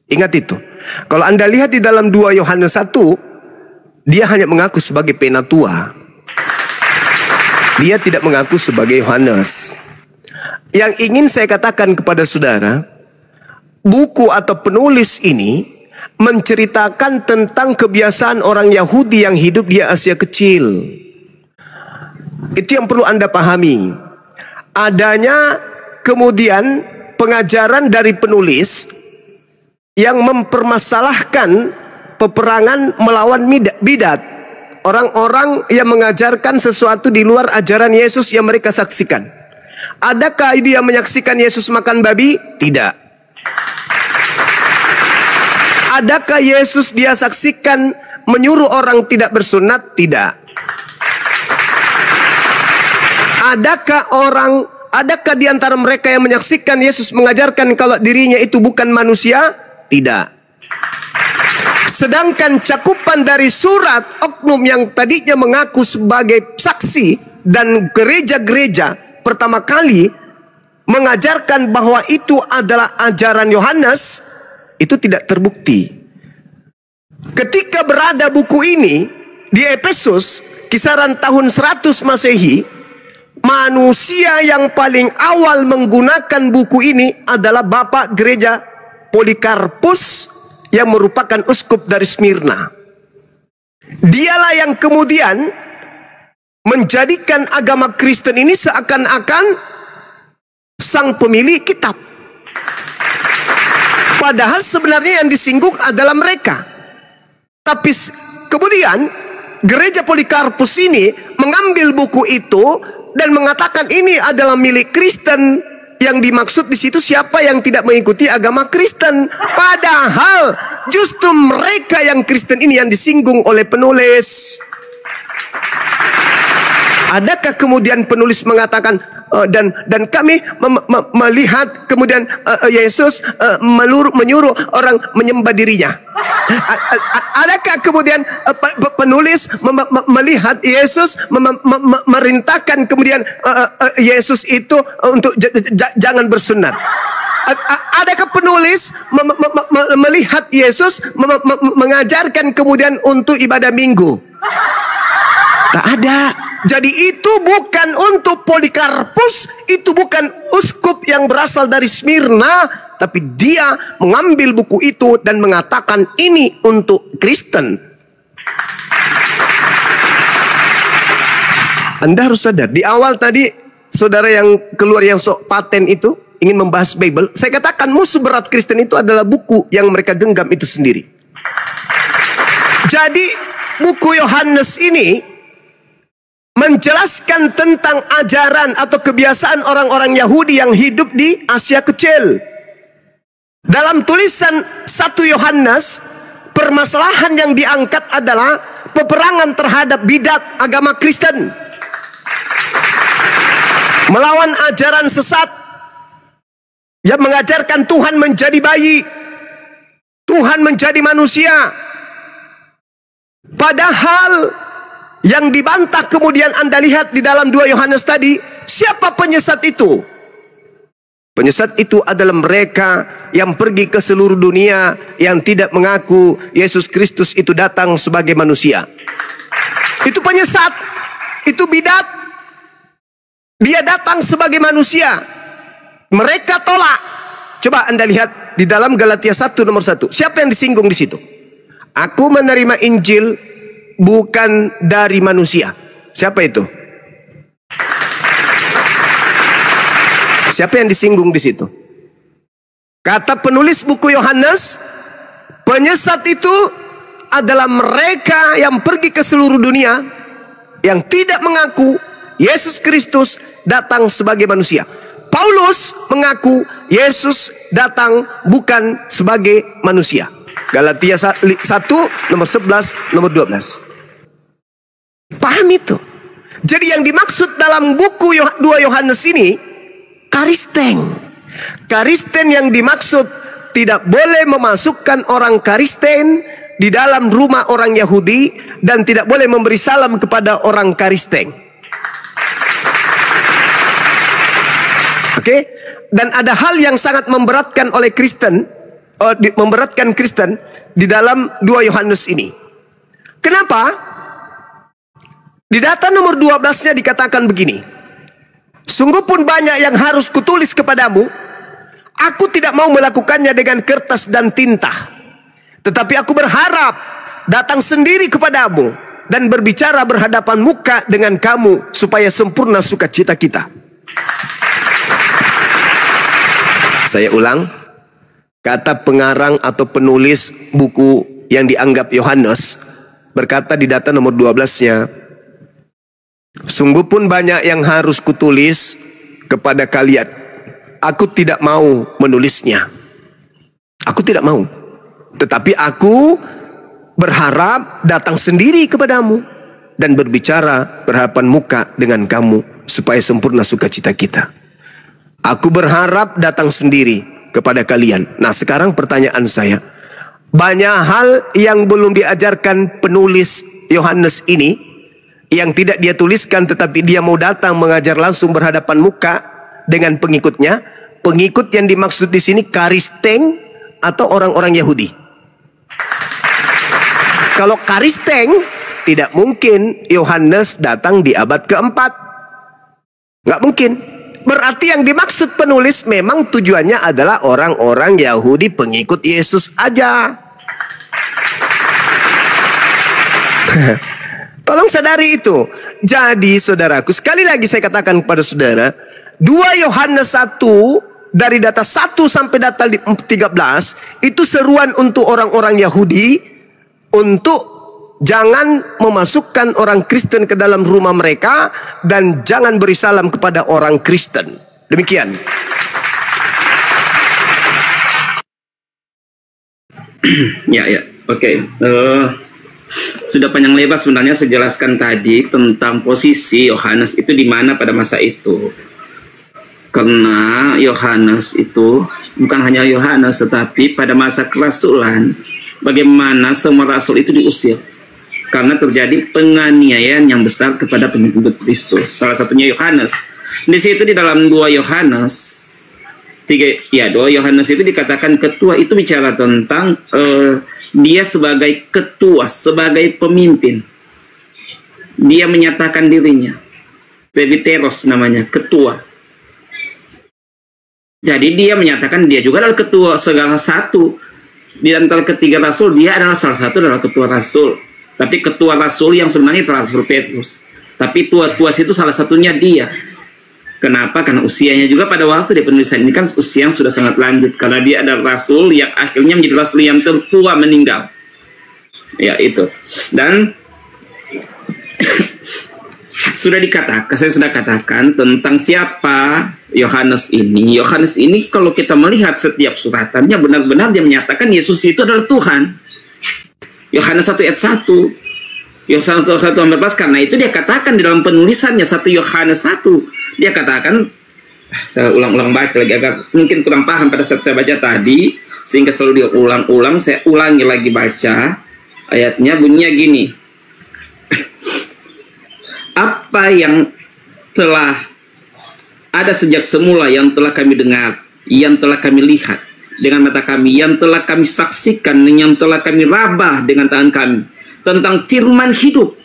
Ingat itu. Kalau Anda lihat di dalam 2 Yohanes 1, dia hanya mengaku sebagai penatua. Dia tidak mengaku sebagai Yohanes. Yang ingin saya katakan kepada saudara, buku atau penulis ini menceritakan tentang kebiasaan orang Yahudi yang hidup di Asia Kecil. Itu yang perlu Anda pahami. Adanya kemudian pengajaran dari penulis yang mempermasalahkan peperangan melawan bidat. Orang-orang yang mengajarkan sesuatu di luar ajaran Yesus yang mereka saksikan. Adakah dia menyaksikan Yesus makan babi? Tidak. Adakah Yesus dia saksikan menyuruh orang tidak bersunat? Tidak. Adakah di antara mereka yang menyaksikan Yesus mengajarkan kalau dirinya itu bukan manusia? Tidak. Sedangkan cakupan dari surat oknum yang tadinya mengaku sebagai saksi dan gereja-gereja pertama kali mengajarkan bahwa itu adalah ajaran Yohanes, itu tidak terbukti. Ketika berada buku ini di Efesus, kisaran tahun 100 Masehi, manusia yang paling awal menggunakan buku ini adalah Bapak Gereja Polikarpus yang merupakan uskup dari Smyrna. Dialah yang kemudian menjadikan agama Kristen ini seakan-akan sang pemilik kitab. Padahal sebenarnya yang disinggung adalah mereka. Tapi kemudian Gereja Polikarpus ini mengambil buku itu dan mengatakan ini adalah milik Kristen. Yang dimaksud di situ siapa yang tidak mengikuti agama Kristen. Padahal justru mereka yang Kristen ini yang disinggung oleh penulis. Adakah kemudian penulis mengatakan dan kami melihat kemudian Yesus menyuruh orang menyembah dirinya? Adakah kemudian penulis melihat Yesus merintahkan kemudian Yesus itu untuk jangan bersunat? Adakah penulis melihat Yesus mengajarkan kemudian untuk ibadah minggu? Tak ada. Jadi itu bukan untuk Polikarpus, itu bukan uskup yang berasal dari Smyrna, tapi dia mengambil buku itu dan mengatakan ini untuk Kristen. Anda harus sadar, di awal tadi saudara yang keluar yang sok paten itu ingin membahas Bible, saya katakan musuh berat Kristen itu adalah buku yang mereka genggam itu sendiri. Jadi buku Yohanes ini menjelaskan tentang ajaran atau kebiasaan orang-orang Yahudi yang hidup di Asia Kecil. Dalam tulisan 1 Yohanes, permasalahan yang diangkat adalah peperangan terhadap bidat agama Kristen, melawan ajaran sesat yang mengajarkan Tuhan menjadi bayi, Tuhan menjadi manusia. Padahal yang dibantah kemudian Anda lihat di dalam 2 Yohanes tadi, siapa penyesat itu? Penyesat itu adalah mereka yang pergi ke seluruh dunia yang tidak mengaku Yesus Kristus itu datang sebagai manusia. Itu penyesat, itu bidat. Dia datang sebagai manusia. Mereka tolak. Coba Anda lihat di dalam Galatia 1 nomor 1. Siapa yang disinggung di situ? Aku menerima Injil bukan dari manusia. Siapa itu? Siapa yang disinggung di situ? Kata penulis buku Yohanes, penyesat itu adalah mereka yang pergi ke seluruh dunia yang tidak mengaku Yesus Kristus datang sebagai manusia. Paulus mengaku Yesus datang bukan sebagai manusia. Galatia 1 nomor 11 nomor 12. Paham itu? Jadi yang dimaksud dalam buku 2 Yohanes ini Karisten. Karisten yang dimaksud tidak boleh memasukkan orang Karisten di dalam rumah orang Yahudi dan tidak boleh memberi salam kepada orang Karisten. Oke? Dan ada hal yang sangat memberatkan oleh Kristen, memberatkan Kristen di dalam 2 Yohanes ini. Kenapa? Di data nomor 12-nya dikatakan begini. Sungguh pun banyak yang harus kutulis kepadamu. Aku tidak mau melakukannya dengan kertas dan tinta. Tetapi aku berharap datang sendiri kepadamu dan berbicara berhadapan muka dengan kamu supaya sempurna sukacita kita. Saya ulang. Kata pengarang atau penulis buku yang dianggap Yohanes berkata di data nomor 12-nya, sungguh pun banyak yang harus kutulis kepada kalian. Aku tidak mau menulisnya. Aku tidak mau. Tetapi aku berharap datang sendiri kepadamu dan berbicara berhadapan muka dengan kamu supaya sempurna sukacita kita. Aku berharap datang sendiri kepada kalian. Nah, sekarang pertanyaan saya, banyak hal yang belum diajarkan penulis Yohanes ini, yang tidak dia tuliskan tetapi dia mau datang mengajar langsung berhadapan muka dengan pengikutnya. Pengikut yang dimaksud di sini Karisteng atau orang-orang Yahudi. Kalau Karisteng, tidak mungkin Yohanes datang di abad keempat. Nggak mungkin. Berarti yang dimaksud penulis memang tujuannya adalah orang-orang Yahudi pengikut Yesus aja. Tolong sadari itu. Jadi saudaraku, sekali lagi saya katakan kepada saudara, 2 Yohanes 1 dari data 1 sampai data 13 itu seruan untuk orang-orang Yahudi untuk jangan memasukkan orang Kristen ke dalam rumah mereka dan jangan beri salam kepada orang Kristen. Demikian. Ya, oke. Sudah panjang lebar sebenarnya saya jelaskan tadi tentang posisi Yohanes itu di mana pada masa itu. Karena Yohanes itu bukan hanya Yohanes, tetapi pada masa kerasulan, bagaimana semua rasul itu diusir. Karena terjadi penganiayaan yang besar kepada pengikut Kristus. Salah satunya Yohanes. Di situ di dalam 2 Yohanes 2 Yohanes itu dikatakan ketua, itu bicara tentang dia sebagai ketua, sebagai pemimpin. Dia menyatakan dirinya. Presbiteros namanya, ketua. Jadi dia menyatakan dia juga adalah ketua segala satu. Di antara ketiga rasul, dia adalah salah satu adalah ketua rasul. Tapi ketua rasul yang sebenarnya adalah Rasul Petrus. Tapi tua-tua itu salah satunya dia. Kenapa? Karena usianya juga pada waktu dia penulisan ini kan usia yang sudah sangat lanjut. Karena dia adalah rasul yang akhirnya menjadi rasul yang tertua meninggal. Ya itu. Dan saya sudah katakan tentang siapa Yohanes ini. Yohanes ini kalau kita melihat setiap suratannya benar-benar dia menyatakan Yesus itu adalah Tuhan. Yohanes 1 ayat 1. Yohanes 1 ayat 14, karena itu dia katakan di dalam penulisannya 1 Yohanes 1. Dia katakan, saya ulang-ulang baca lagi agak mungkin kurang paham pada saat saya baca tadi, sehingga selalu diulang-ulang, saya ulangi lagi baca. Ayatnya bunyinya gini. Apa yang telah ada sejak semula, yang telah kami dengar, yang telah kami lihat dengan mata kami, yang telah kami saksikan, yang telah kami rabah dengan tangan kami, tentang firman hidup.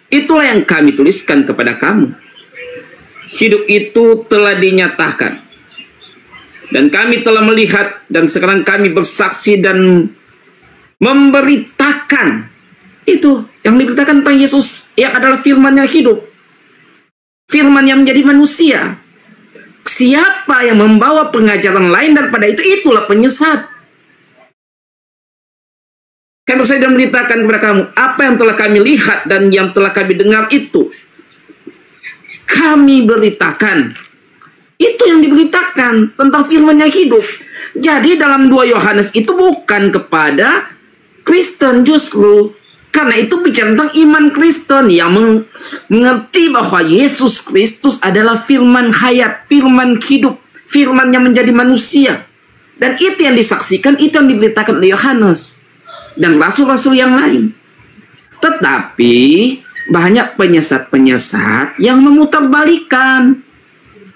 Itulah yang kami tuliskan kepada kamu. Hidup itu telah dinyatakan. Dan kami telah melihat, dan sekarang kami bersaksi dan memberitakan. Itu yang diberitakan tentang Yesus, yang adalah firman yang hidup. Firman yang menjadi manusia. Siapa yang membawa pengajaran lain daripada itu, itulah penyesat. Karena saya sudah memberitakan kepada kamu, apa yang telah kami lihat dan yang telah kami dengar itu kami beritakan. Itu yang diberitakan tentang firman yang hidup. Jadi dalam 2 Yohanes itu bukan kepada Kristen justru. Karena itu bicara tentang iman Kristen yang mengerti bahwa Yesus Kristus adalah firman hayat, firman hidup, firman yang menjadi manusia. Dan itu yang disaksikan, itu yang diberitakan oleh Yohanes dan rasul-rasul yang lain. Tetapi banyak penyesat-penyesat yang memutarbalikkan,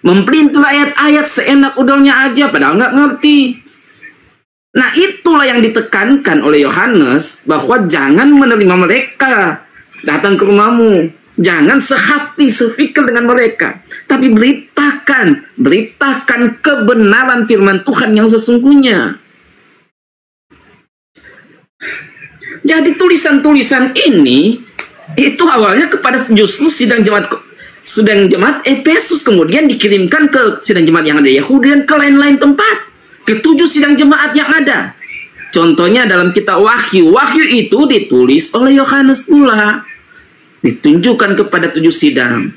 mempelintir ayat-ayat seenak udahnya aja padahal nggak ngerti. Nah itulah yang ditekankan oleh Yohanes, bahwa jangan menerima mereka datang ke rumahmu, jangan sehati sepikir dengan mereka, tapi beritakan kebenaran firman Tuhan yang sesungguhnya. Jadi tulisan-tulisan ini itu awalnya kepada justru sidang jemaat Efesus, kemudian dikirimkan ke sidang jemaat yang ada Yahudi dan ke lain-lain tempat, ke 7 sidang jemaat yang ada. Contohnya dalam kitab Wahyu. Wahyu itu ditulis oleh Yohanes pula, ditunjukkan kepada 7 sidang.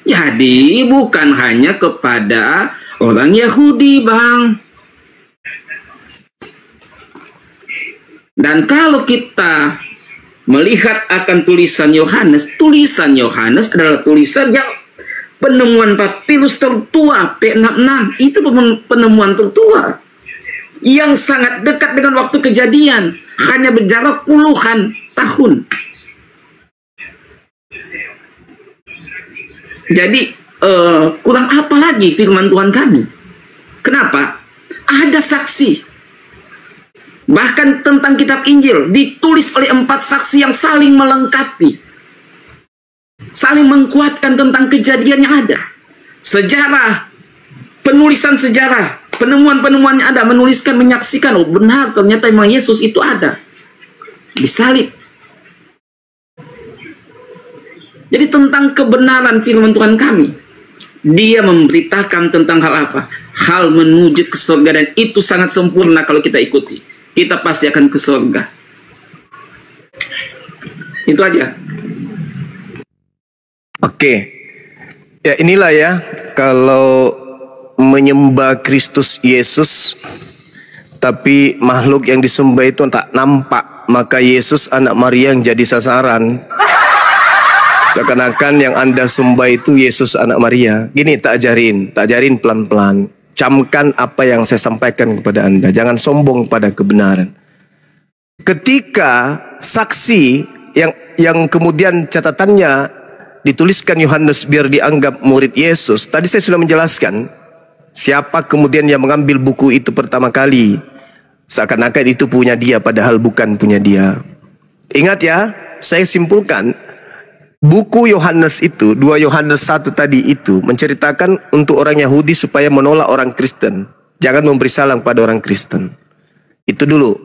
Jadi bukan hanya kepada orang Yahudi, Bang. Dan kalau kita melihat akan tulisan Yohanes adalah tulisan yang penemuan papirus tertua P66. Itu penemuan tertua yang sangat dekat dengan waktu kejadian, hanya berjarak puluhan tahun. Jadi kurang apa lagi firman Tuhan kami? Kenapa? Ada saksi. Bahkan tentang kitab Injil ditulis oleh 4 saksi yang saling melengkapi, saling menguatkan tentang kejadian yang ada. Sejarah, penulisan sejarah, penemuan-penemuan yang ada menuliskan, menyaksikan, oh benar ternyata memang Yesus itu ada, disalib. Jadi tentang kebenaran firman Tuhan kami, dia memberitakan tentang hal apa? Hal menuju ke surga, dan itu sangat sempurna kalau kita ikuti. Kita pasti akan ke surga. Itu aja. Oke. Ya inilah ya, kalau menyembah Kristus Yesus tapi makhluk yang disembah itu tak nampak, maka Yesus anak Maria yang jadi sasaran. Seakan-akan yang Anda sembah itu Yesus anak Maria. Gini, tak ajarin pelan-pelan. Camkan apa yang saya sampaikan kepada Anda. Jangan sombong pada kebenaran. Ketika saksi yang kemudian catatannya dituliskan Yohanes biar dianggap murid Yesus. Tadi saya sudah menjelaskan siapa kemudian yang mengambil buku itu pertama kali. Seakan-akan itu punya dia, padahal bukan punya dia. Ingat ya, saya simpulkan. Buku Yohanes itu, 2 Yohanes 1 tadi itu menceritakan untuk orang Yahudi supaya menolak orang Kristen. Jangan memberi salam pada orang Kristen. Itu dulu.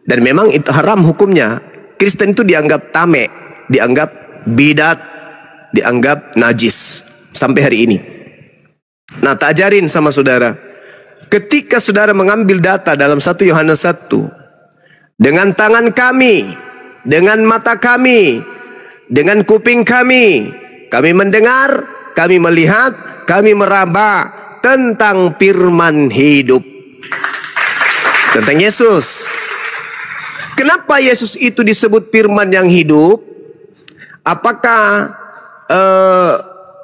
Dan memang itu haram hukumnya. Kristen itu dianggap tamek, dianggap bidat, dianggap najis. Sampai hari ini. Nah, tak ajarin sama saudara. Ketika saudara mengambil data dalam 1 Yohanes 1. Dengan tangan kami, dengan mata kami, dengan kuping kami mendengar, kami melihat, kami meraba tentang firman hidup. Tentang Yesus. Kenapa Yesus itu disebut firman yang hidup? Apakah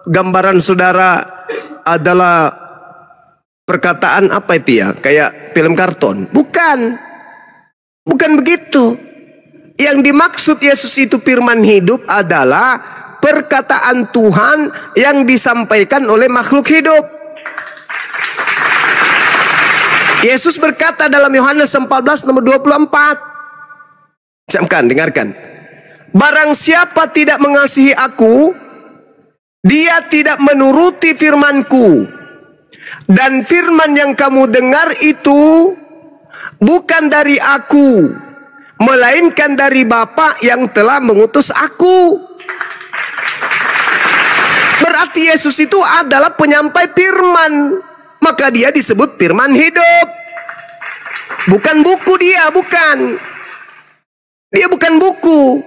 gambaran saudara adalah perkataan apa itu ya? Kayak film karton? Bukan. Bukan begitu. Yang dimaksud Yesus itu firman hidup adalah perkataan Tuhan yang disampaikan oleh makhluk hidup. Yesus berkata dalam Yohanes 14 nomor 24. Camkan, dengarkan. Barang siapa tidak mengasihi aku, dia tidak menuruti firmanku. Dan firman yang kamu dengar itu bukan dari aku, melainkan dari Bapa yang telah mengutus aku. Berarti Yesus itu adalah penyampai firman. Maka dia disebut firman hidup. Bukan buku dia, bukan. Dia bukan buku.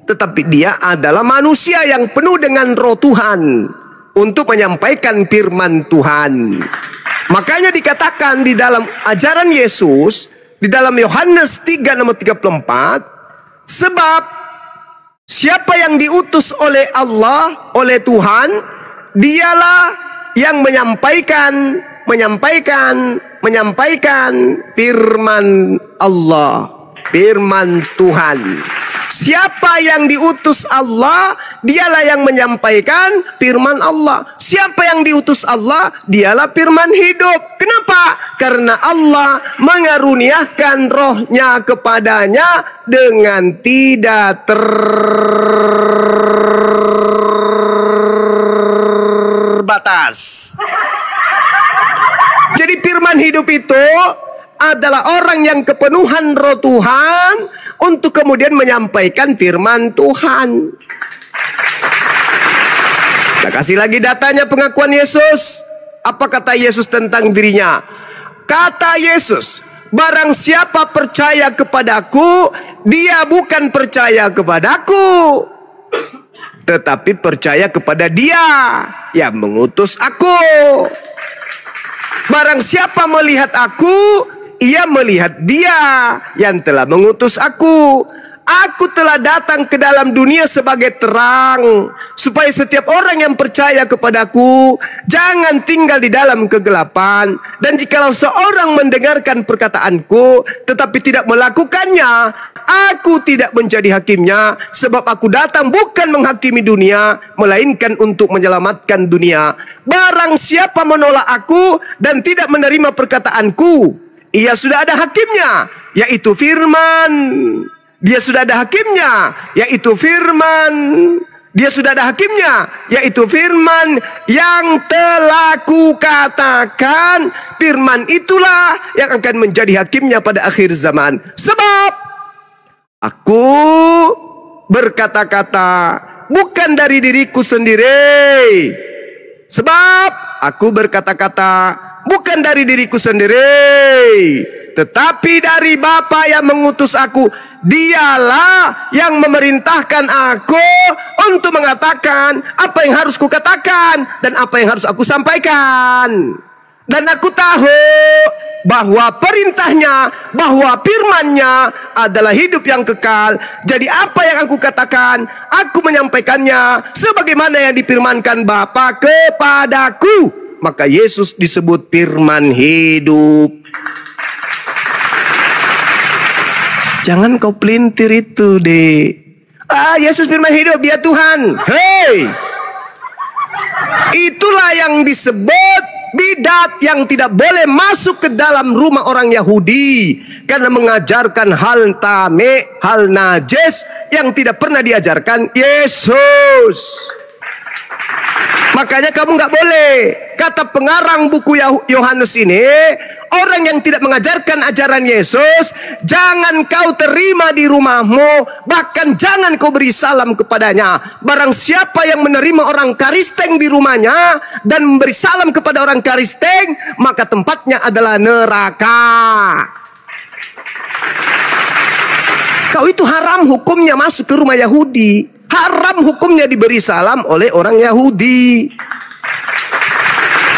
Tetapi dia adalah manusia yang penuh dengan roh Tuhan untuk menyampaikan firman Tuhan. Makanya dikatakan di dalam ajaran Yesus, di dalam Yohanes 3 nomor 34, sebab siapa yang diutus oleh Allah, oleh Tuhan, dialah yang menyampaikan firman Allah, firman Tuhan. Siapa yang diutus Allah, dialah yang menyampaikan firman Allah. Siapa yang diutus Allah, dialah firman hidup. Kenapa? Karena Allah mengaruniakan rohnya kepadanya dengan tidak terbatas. Jadi firman hidup itu adalah orang yang kepenuhan roh Tuhan untuk kemudian menyampaikan firman Tuhan. Kita kasih lagi datanya pengakuan Yesus. Apa kata Yesus tentang dirinya? Kata Yesus, barang siapa percaya kepadaku, dia bukan percaya kepadaku, tetapi percaya kepada dia yang mengutus aku. Barang siapa melihat aku, ia melihat dia yang telah mengutus aku. Aku telah datang ke dalam dunia sebagai terang, supaya setiap orang yang percaya kepadaku jangan tinggal di dalam kegelapan. Dan jikalau seorang mendengarkan perkataanku tetapi tidak melakukannya, aku tidak menjadi hakimnya. Sebab aku datang bukan menghakimi dunia, melainkan untuk menyelamatkan dunia. Barang siapa menolak aku dan tidak menerima perkataanku, ia sudah ada hakimnya, yaitu firman. Dia sudah ada hakimnya, yaitu firman. Dia sudah ada hakimnya, yaitu firman yang telah kukatakan. Firman itulah yang akan menjadi hakimnya pada akhir zaman. Sebab aku berkata-kata bukan dari diriku sendiri. Sebab aku berkata-kata bukan dari diriku sendiri, tetapi dari Bapa yang mengutus aku. Dialah yang memerintahkan aku untuk mengatakan apa yang harus kukatakan dan apa yang harus aku sampaikan. Dan aku tahu bahwa perintahnya, bahwa firmannya adalah hidup yang kekal. Jadi apa yang aku katakan, aku menyampaikannya sebagaimana yang difirmankan Bapa kepadaku. Maka Yesus disebut firman hidup. Jangan kau pelintir itu, deh. Yesus firman hidup, dia Tuhan. Hei, itulah yang disebut bidat yang tidak boleh masuk ke dalam rumah orang Yahudi, karena mengajarkan hal tame, hal najis yang tidak pernah diajarkan Yesus. Makanya kamu nggak boleh. Kata pengarang buku Yohanes ini, orang yang tidak mengajarkan ajaran Yesus, jangan kau terima di rumahmu, bahkan jangan kau beri salam kepadanya. Barang siapa yang menerima orang Kristen di rumahnya dan memberi salam kepada orang Kristen, maka tempatnya adalah neraka. Kau itu haram hukumnya masuk ke rumah Yahudi. Haram hukumnya diberi salam oleh orang Yahudi.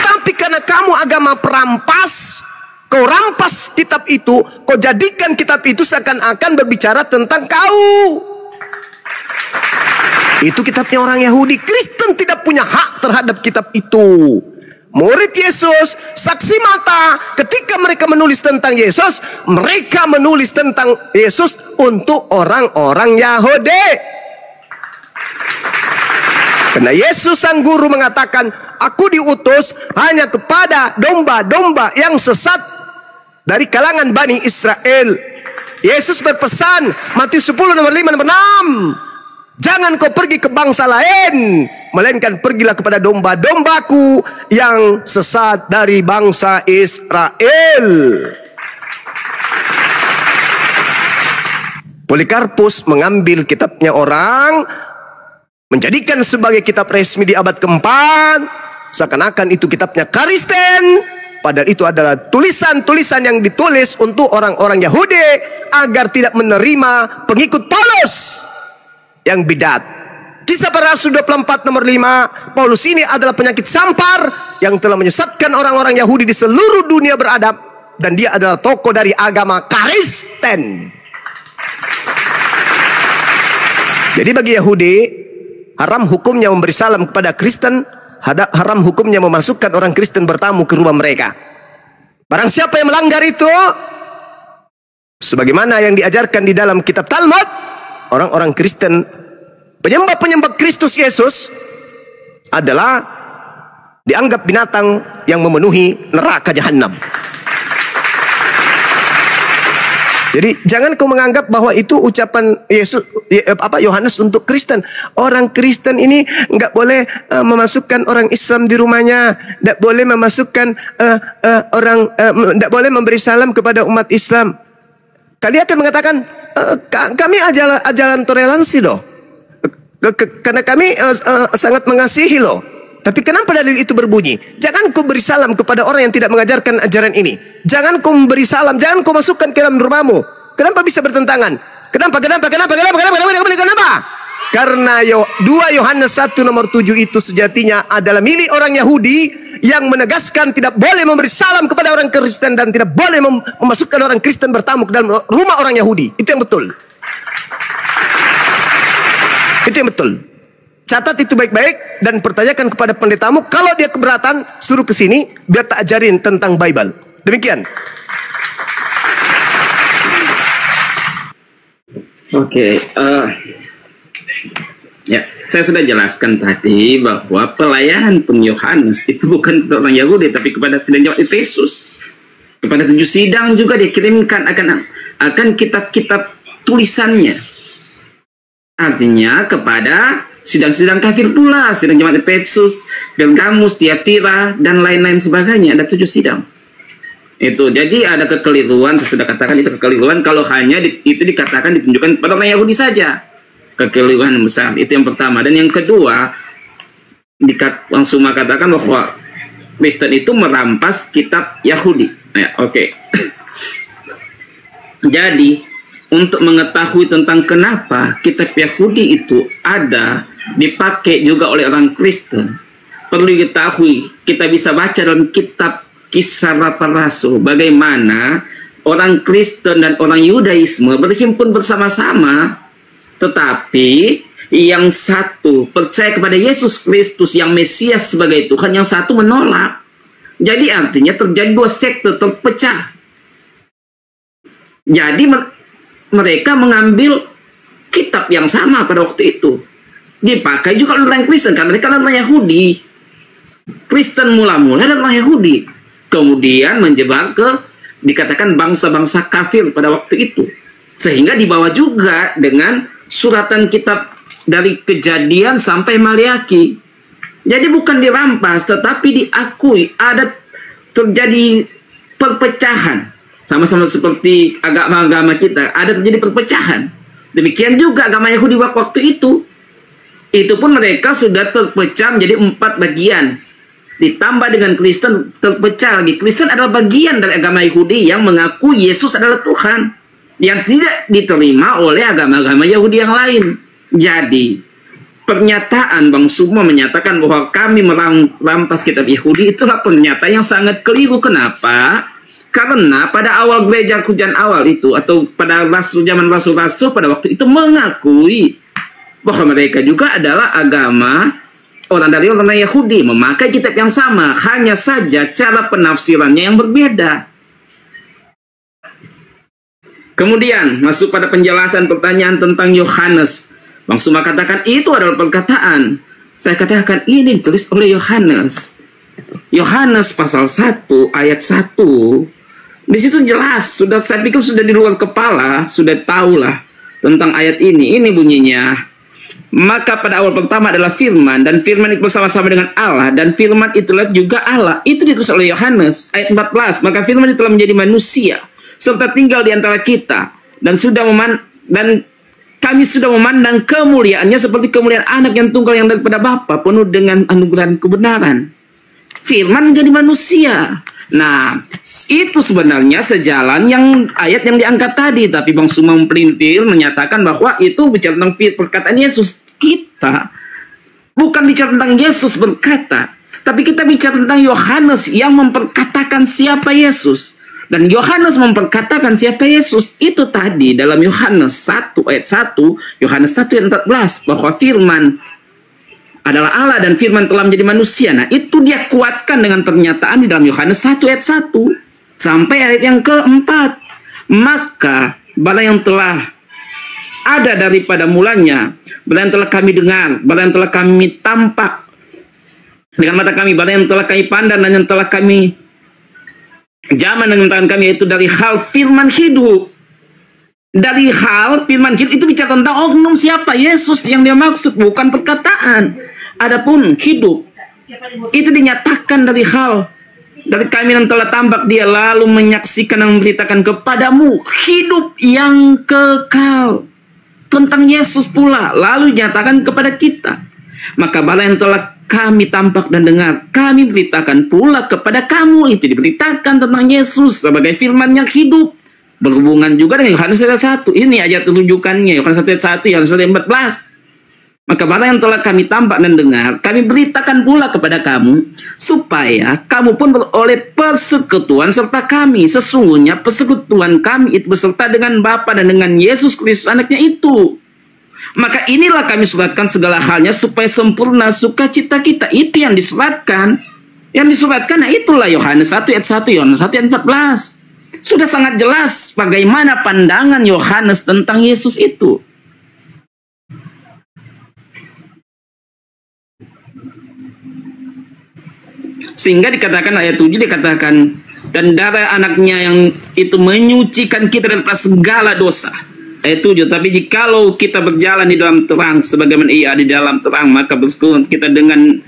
Tapi karena kamu agama perampas, kau rampas kitab itu, kau jadikan kitab itu seakan-akan berbicara tentang kau. Itu kitabnya orang Yahudi. Kristen tidak punya hak terhadap kitab itu. Murid Yesus, saksi mata, ketika mereka menulis tentang Yesus, mereka menulis tentang Yesus untuk orang-orang Yahudi. Karena Yesus sang guru mengatakan, aku diutus hanya kepada domba-domba yang sesat dari kalangan Bani Israel. Yesus berpesan, Matius 10 nomor 5 nomor 6, jangan kau pergi ke bangsa lain, melainkan pergilah kepada domba-dombaku yang sesat dari bangsa Israel. Polikarpus mengambil kitabnya orang, menjadikan sebagai kitab resmi di abad keempat, seakan-akan itu kitabnya Kristen, padahal itu adalah tulisan-tulisan yang ditulis untuk orang-orang Yahudi agar tidak menerima pengikut Paulus yang bidat. Kisah para Rasul 24 nomor 5, Paulus ini adalah penyakit sampar yang telah menyesatkan orang-orang Yahudi di seluruh dunia beradab, dan dia adalah tokoh dari agama Kristen. Jadi bagi Yahudi, haram hukumnya memberi salam kepada Kristen, haram hukumnya memasukkan orang Kristen bertamu ke rumah mereka. Barang siapa yang melanggar itu, sebagaimana yang diajarkan di dalam kitab Talmud, orang-orang Kristen, penyembah-penyembah Kristus Yesus adalah dianggap binatang yang memenuhi neraka jahanam. Jadi jangan kau menganggap bahwa itu ucapan Yesus, Yohanes untuk Kristen. Orang Kristen ini nggak boleh memasukkan orang Islam di rumahnya, nggak boleh memasukkan nggak boleh memberi salam kepada umat Islam. Kalian akan mengatakan kami ajaran toleransi loh, karena kami sangat mengasihi loh. Tapi kenapa dalil itu berbunyi? Jangan kau beri salam kepada orang yang tidak mengajarkan ajaran ini. Jangan kau memberi salam, jangan kau masukkan ke dalam rumahmu. Kenapa bisa bertentangan? Kenapa? Karena 2 Yohanes 1 nomor 7 itu sejatinya adalah milik orang Yahudi yang menegaskan tidak boleh memberi salam kepada orang Kristen dan tidak boleh memasukkan orang Kristen bertamu ke dalam rumah orang Yahudi. Itu yang betul. Itu yang betul. Catat itu baik-baik dan pertanyakan kepada pendetamu. Kalau dia keberatan, suruh ke sini biar tak ajarin tentang Bible. Demikian. Oke, ya, saya sudah jelaskan tadi bahwa pelayanan pun Yohanes itu bukan kepada orang Yahudi, tapi kepada sidang jemaat Efesus. Kepada 7 sidang juga dikirimkan akan kitab-kitab tulisannya. Artinya kepada sidang-sidang kafir pula, sidang jemaat Efesus, Pergamus, Tiatira, dan lain-lain sebagainya. Ada 7 sidang. Itu jadi ada kekeliruan, saya sudah katakan itu kekeliruan kalau hanya itu dikatakan ditunjukkan pada orang Yahudi saja. Kekeliruan besar itu yang pertama. Dan yang kedua, langsung mengatakan bahwa Kristen itu merampas kitab Yahudi. Ya, oke. Jadi untuk mengetahui tentang kenapa kitab Yahudi itu ada dipakai juga oleh orang Kristen, perlu diketahui kita bisa baca dalam kitab Kisah Para Rasul bagaimana orang Kristen dan orang Yudaisme berhimpun bersama-sama, tetapi yang satu percaya kepada Yesus Kristus yang Mesias sebagai Tuhan, yang satu menolak. Jadi artinya terjadi 2 sekte terpecah. Jadi mereka mengambil kitab yang sama pada waktu itu, dipakai juga oleh orang Kristen karena mereka adalah Yahudi. Kristen mula-mula adalah Yahudi, kemudian menyebar ke dikatakan bangsa-bangsa kafir pada waktu itu, sehingga dibawa juga dengan suratan kitab dari Kejadian sampai Maliaki. Jadi bukan dirampas tetapi diakui. Ada terjadi perpecahan, sama-sama seperti agama-agama kita, ada terjadi perpecahan. Demikian juga agama Yahudi waktu itu pun mereka sudah terpecah menjadi 4 bagian. Ditambah dengan Kristen terpecah lagi. Kristen adalah bagian dari agama Yahudi yang mengaku Yesus adalah Tuhan, yang tidak diterima oleh agama-agama Yahudi yang lain. Jadi pernyataan Bang Sumo menyatakan bahwa kami merampas kitab Yahudi, itulah pernyataan yang sangat keliru. Kenapa? Karena pada awal gereja hujan awal itu, atau pada zaman rasul-rasul pada waktu itu mengakui bahwa mereka juga adalah agama orang dari orang Yahudi, memakai kitab yang sama, hanya saja cara penafsirannya yang berbeda. Kemudian masuk pada penjelasan pertanyaan tentang Yohanes. Bang Suma katakan itu adalah perkataan. Saya katakan ini ditulis oleh Yohanes. Yohanes pasal 1 ayat 1. Di situ jelas, saya pikir sudah di luar kepala, sudah tahulah tentang ayat ini. Ini bunyinya. Maka pada awal pertama adalah firman, dan firman itu bersama-sama dengan Allah, dan firman itulah juga Allah. Itu ditulis oleh Yohanes ayat 14. Maka firman itu telah menjadi manusia serta tinggal di antara kita, dan kami sudah memandang kemuliaannya seperti kemuliaan anak yang tunggal yang daripada Bapa, penuh dengan anugerah dan kebenaran. Firman menjadi manusia. Nah, itu sebenarnya sejalan ayat yang diangkat tadi, tapi Bang Suma mempelintir menyatakan bahwa itu bicara tentang perkataan Yesus. Kita bukan bicara tentang Yesus berkata, tapi kita bicara tentang Yohanes yang memperkatakan siapa Yesus. Dan Yohanes memperkatakan siapa Yesus itu tadi dalam Yohanes 1 ayat 1, Yohanes 1 ayat 14, bahwa firman adalah Allah dan firman telah menjadi manusia. Nah, itu dia kuatkan dengan pernyataan di dalam Yohanes 1 ayat 1 sampai ayat yang keempat. Maka bala yang telah ada daripada mulanya, bala yang telah kami dengar, bala yang telah kami tampak dengan mata kami, bala yang telah kami pandang dan yang telah kami zaman dengan tangan kami, yaitu dari hal firman hidup. Dari hal firman hidup itu bicara tentang oknum siapa Yesus yang dia maksud, bukan perkataan. Adapun hidup itu dinyatakan dari hal dari kami yang telah tampak dia, lalu menyaksikan dan memberitakan kepadamu hidup yang kekal. Tentang Yesus pula lalu dinyatakan kepada kita. Maka bala yang telah kami tampak dan dengar, kami beritakan pula kepada kamu. Itu diberitakan tentang Yesus sebagai firman yang hidup. Berhubungan juga dengan Yohanes ayat 1. Ini ayat rujukannya, Yohanes ayat 1, Yohanes ayat 14. Maka barang yang telah kami tampak dan dengar, kami beritakan pula kepada kamu, supaya kamu pun beroleh persekutuan serta kami. Sesungguhnya persekutuan kami itu beserta dengan Bapa dan dengan Yesus Kristus anaknya itu. Maka inilah kami suratkan segala halnya supaya sempurna sukacita kita. Itu yang disuratkan. Yang disuratkan itulah Yohanes 1 ayat 1, Yohanes 1 ayat 14. Sudah sangat jelas bagaimana pandangan Yohanes tentang Yesus itu. Sehingga dikatakan ayat 7 dikatakan, dan darah anaknya yang itu menyucikan kita daripada segala dosa. Ayat 7, tapi jikalau kita berjalan di dalam terang sebagaimana ia di dalam terang, maka bersekutu kita dengan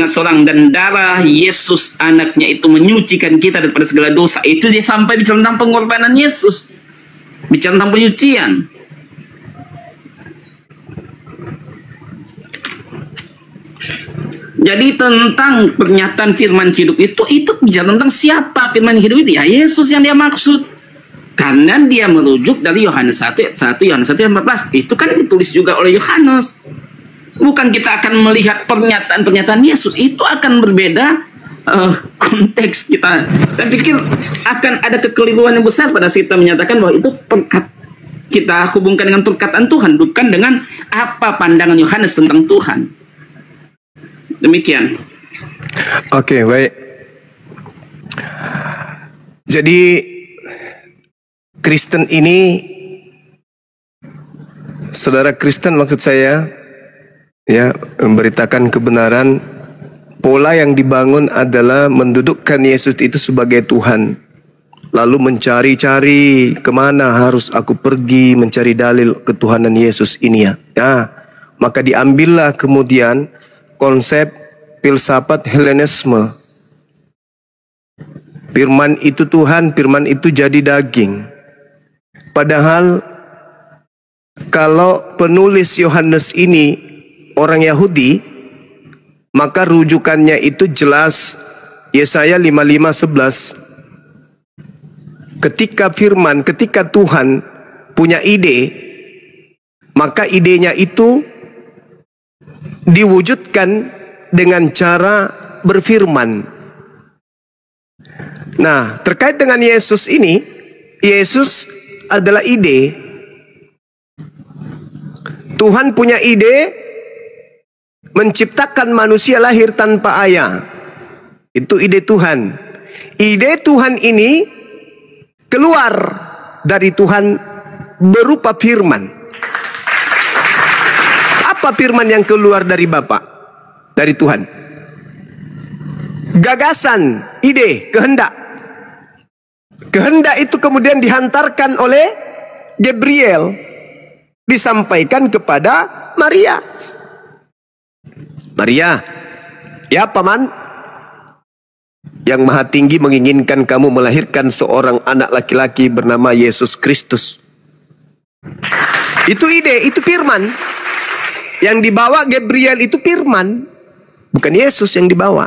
seorang, dan darah Yesus anaknya itu menyucikan kita daripada segala dosa. Itu dia sampai bicara tentang pengorbanan Yesus, bicara tentang penyucian. Jadi tentang pernyataan firman hidup itu bicara tentang siapa firman hidup itu? Ya Yesus yang dia maksud. Karena dia merujuk dari Yohanes 1 ayat 1, Yohanes 1 ayat 14. Itu kan ditulis juga oleh Yohanes. Bukan kita akan melihat pernyataan-pernyataan Yesus. Itu akan berbeda konteks kita. Saya pikir akan ada kekeliruan yang besar pada saat kita menyatakan bahwa itu kita hubungkan dengan perkataan Tuhan, bukan dengan apa pandangan Yohanes tentang Tuhan. Demikian. Oke, baik. Jadi Kristen ini, saudara Kristen maksud saya, ya, memberitakan kebenaran. Pola yang dibangun adalah mendudukkan Yesus itu sebagai Tuhan, lalu mencari-cari kemana harus aku pergi mencari dalil ketuhanan Yesus ini ya. Nah, maka diambillah kemudian konsep filsafat Helenisme. Firman itu Tuhan, firman itu jadi daging. Padahal kalau penulis Yohanes ini orang Yahudi, maka rujukannya itu jelas Yesaya 55:11. Ketika Tuhan punya ide, maka idenya itu diwujudkan dengan cara berfirman. Nah, terkait dengan Yesus ini, Yesus adalah ide. Tuhan punya ide menciptakan manusia lahir tanpa ayah. Itu ide Tuhan. Ide Tuhan ini keluar dari Tuhan berupa firman. Apa firman yang keluar dari Bapa? Dari Tuhan. Gagasan, ide, kehendak. Kehendak itu kemudian dihantarkan oleh Gabriel, disampaikan kepada Maria. Maria, ya paman, yang Maha Tinggi menginginkan kamu melahirkan seorang anak laki-laki bernama Yesus Kristus. Itu ide, itu firman. Yang dibawa Gabriel itu firman, bukan Yesus yang dibawa.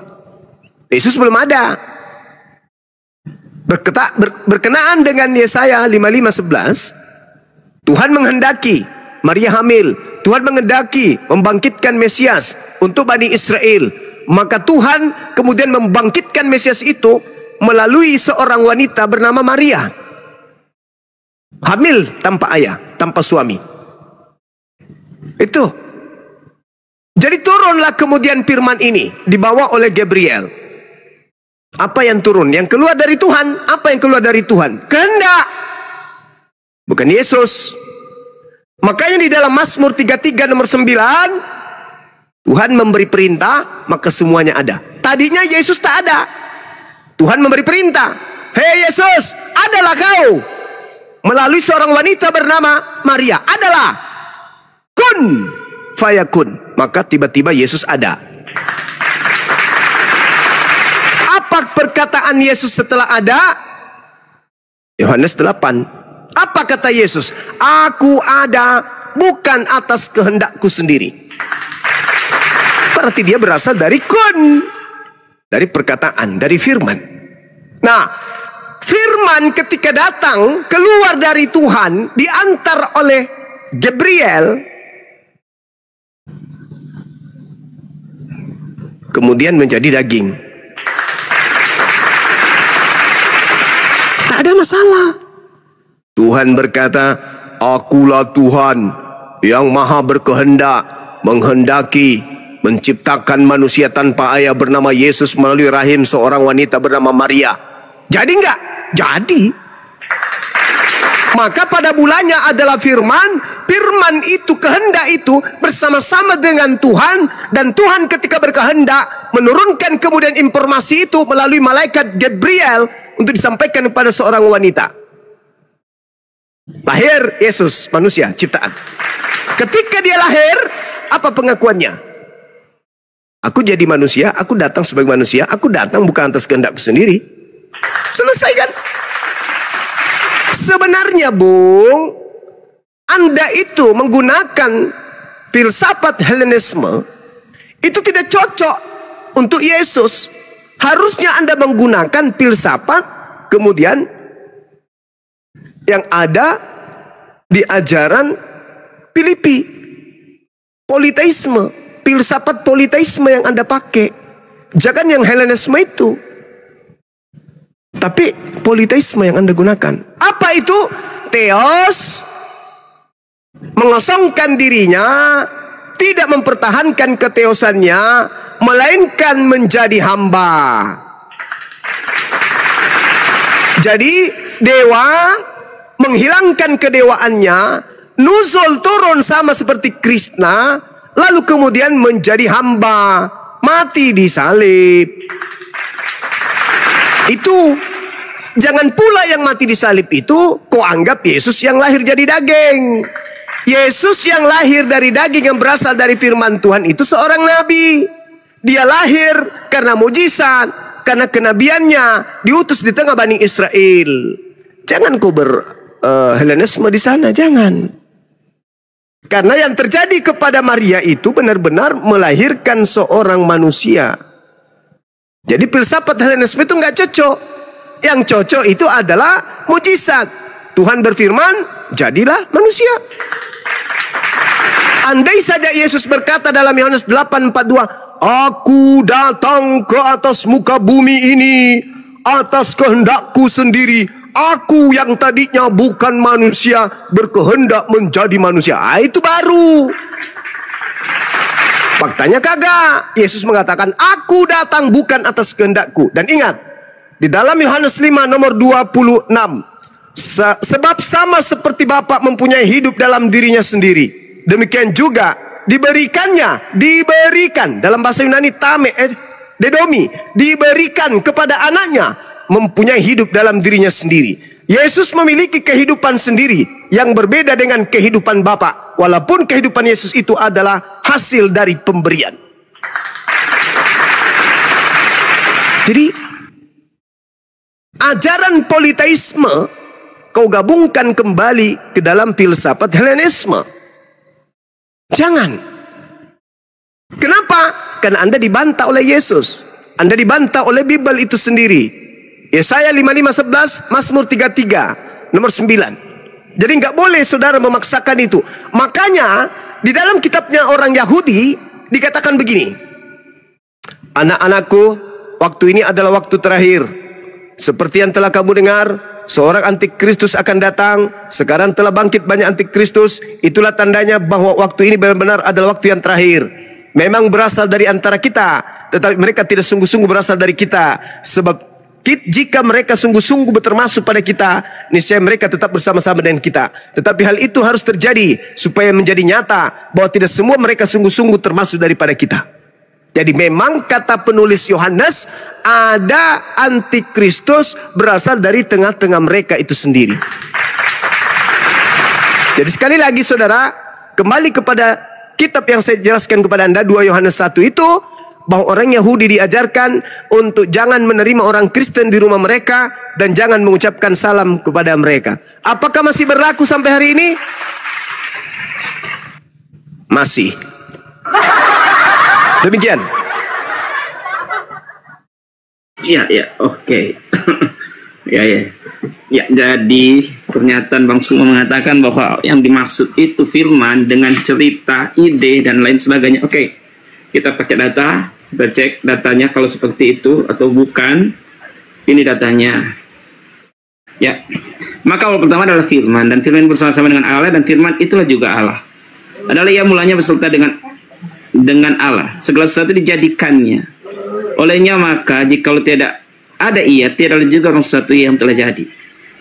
Yesus belum ada. Berkenaan dengan Yesaya 55:11, Tuhan menghendaki Maria hamil. Tuhan menghendaki membangkitkan Mesias untuk Bani Israel. Maka Tuhan kemudian membangkitkan Mesias itu melalui seorang wanita bernama Maria. Hamil tanpa ayah, tanpa suami. Itu. Jadi turunlah kemudian firman ini dibawa oleh Gabriel. Apa yang turun? Yang keluar dari Tuhan. Apa yang keluar dari Tuhan? Kehendak. Bukan Yesus. Makanya di dalam Mazmur 33 nomor 9, Tuhan memberi perintah, maka semuanya ada. Tadinya Yesus tak ada. Tuhan memberi perintah. Hei Yesus, adalah kau. Melalui seorang wanita bernama Maria. Adalah. Kun. Fayakun. Maka tiba-tiba Yesus ada. Apa perkataan Yesus setelah ada? Yohanes 8. Apa kata Yesus? Aku ada bukan atas kehendakku sendiri. Berarti dia berasal dari kun. Dari perkataan, dari firman. Nah, firman ketika datang keluar dari Tuhan, diantar oleh Gabriel, kemudian menjadi daging. Tak ada masalah. Tuhan berkata, akulah Tuhan yang maha berkehendak menghendaki menciptakan manusia tanpa ayah bernama Yesus melalui rahim seorang wanita bernama Maria. Jadi enggak? Jadi. Maka pada mulanya adalah firman. Firman itu, kehendak itu bersama-sama dengan Tuhan. Dan Tuhan ketika berkehendak menurunkan kemudian informasi itu melalui malaikat Gabriel untuk disampaikan kepada seorang wanita. Lahir Yesus, manusia, ciptaan. Ketika dia lahir, apa pengakuannya? Aku jadi manusia, aku datang sebagai manusia, aku datang bukan atas kehendakku sendiri. Selesai kan? Sebenarnya Bung, Anda itu menggunakan filsafat Helenisme itu tidak cocok untuk Yesus. Harusnya Anda menggunakan filsafat kemudian yang ada di ajaran Filipi. Politeisme, filsafat politeisme yang Anda pakai. Jangan yang Helenisme itu. Tapi politeisme yang Anda gunakan. Apa itu? Theos, mengosongkan dirinya, tidak mempertahankan keteosannya, melainkan menjadi hamba. Jadi dewa menghilangkan kedewaannya, nuzul turun sama seperti Krishna, lalu kemudian menjadi hamba, mati di salib. Itu jangan pula yang mati di salib itu kau anggap Yesus yang lahir jadi daging. Yesus yang lahir dari daging yang berasal dari firman Tuhan itu seorang nabi. Dia lahir karena mujizat, karena kenabiannya diutus di tengah Bani Israel. Jangan kau Helenisme di sana, jangan. Karena yang terjadi kepada Maria itu benar-benar melahirkan seorang manusia. Jadi filsafat Helenisme itu nggak cocok. Yang cocok itu adalah mujizat. Tuhan berfirman, jadilah manusia. Andai saja Yesus berkata dalam Yohanes 8:42, aku datang ke atas muka bumi ini atas kehendakku sendiri. Aku yang tadinya bukan manusia berkehendak menjadi manusia. Itu baru. Faktanya kagak. Yesus mengatakan, aku datang bukan atas kehendakku. Dan ingat, di dalam Yohanes 5 nomor 26, sebab sama seperti Bapa mempunyai hidup dalam dirinya sendiri, demikian juga diberikan dalam bahasa Yunani dedomi, diberikan kepada anaknya mempunyai hidup dalam dirinya sendiri. Yesus memiliki kehidupan sendiri yang berbeda dengan kehidupan Bapa, walaupun kehidupan Yesus itu adalah hasil dari pemberian. Jadi ajaran politeisme kau gabungkan kembali ke dalam filsafat Helenisme. Jangan. Kenapa? Karena Anda dibantah oleh Yesus. Anda dibantah oleh Bible itu sendiri. Yesaya 55:11, Mazmur 33 nomor 9. Jadi nggak boleh saudara memaksakan itu. Makanya di dalam kitabnya orang Yahudi dikatakan begini, anak-anakku, waktu ini adalah waktu terakhir. Seperti yang telah kamu dengar, seorang antikristus akan datang. Sekarang telah bangkit banyak antikristus. Itulah tandanya bahwa waktu ini benar-benar adalah waktu yang terakhir. Memang berasal dari antara kita, tetapi mereka tidak sungguh-sungguh berasal dari kita. Sebab jika mereka sungguh-sungguh termasuk pada kita, niscaya mereka tetap bersama-sama dengan kita. Tetapi hal itu harus terjadi supaya menjadi nyata bahwa tidak semua mereka sungguh-sungguh termasuk daripada kita. Jadi memang kata penulis Yohanes, ada antikristus berasal dari tengah-tengah mereka itu sendiri. Jadi sekali lagi saudara, kembali kepada kitab yang saya jelaskan kepada Anda, 2 Yohanes 1 itu, bahwa orang Yahudi diajarkan untuk jangan menerima orang Kristen di rumah mereka dan jangan mengucapkan salam kepada mereka. Apakah masih berlaku sampai hari ini? Masih. Demikian. Ya, oke. Ya, jadi pernyataan Bang Suma mengatakan bahwa yang dimaksud itu firman dengan cerita, ide dan lain sebagainya. Oke. Kita pakai data, kita cek datanya kalau seperti itu atau bukan. Ini datanya. Ya. Maka awal pertama adalah firman, dan firman bersama-sama dengan Allah, dan firman itulah juga Allah. adalah ia mulanya berserta dengan Allah. Segala sesuatu dijadikannya olehnya, maka jikalau tidak ada ia, tiada juga sesuatu yang telah jadi.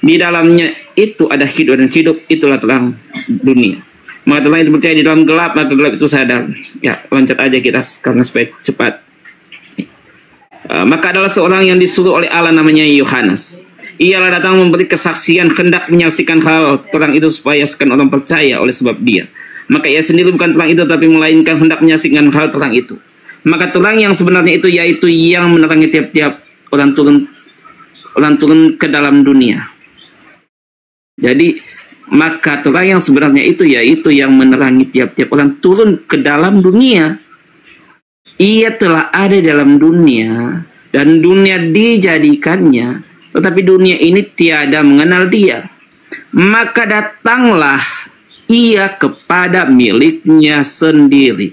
Di dalamnya itu ada hidup, dan hidup itulah terang dunia. Maka terang itu percaya di dalam gelap, maka gelap itu sadar. Ya, loncat aja kita karena supaya cepat. Maka adalah seorang yang disuruh oleh Allah, namanya Yohanes. Ialah datang memberi kesaksian, hendak menyaksikan hal terang itu supaya sekian orang percaya oleh sebab dia. Maka ia sendiri bukan terang itu, tapi melainkan hendak menyaksikan hal terang itu. Maka terang yang sebenarnya itu yaitu yang menerangi tiap-tiap orang turun ke dalam dunia. Jadi maka terang yang sebenarnya itu yaitu yang menerangi tiap-tiap orang turun ke dalam dunia. Ia telah ada dalam dunia, dan dunia dijadikannya, tetapi dunia ini tiada mengenal dia. Maka datanglah ia kepada miliknya sendiri,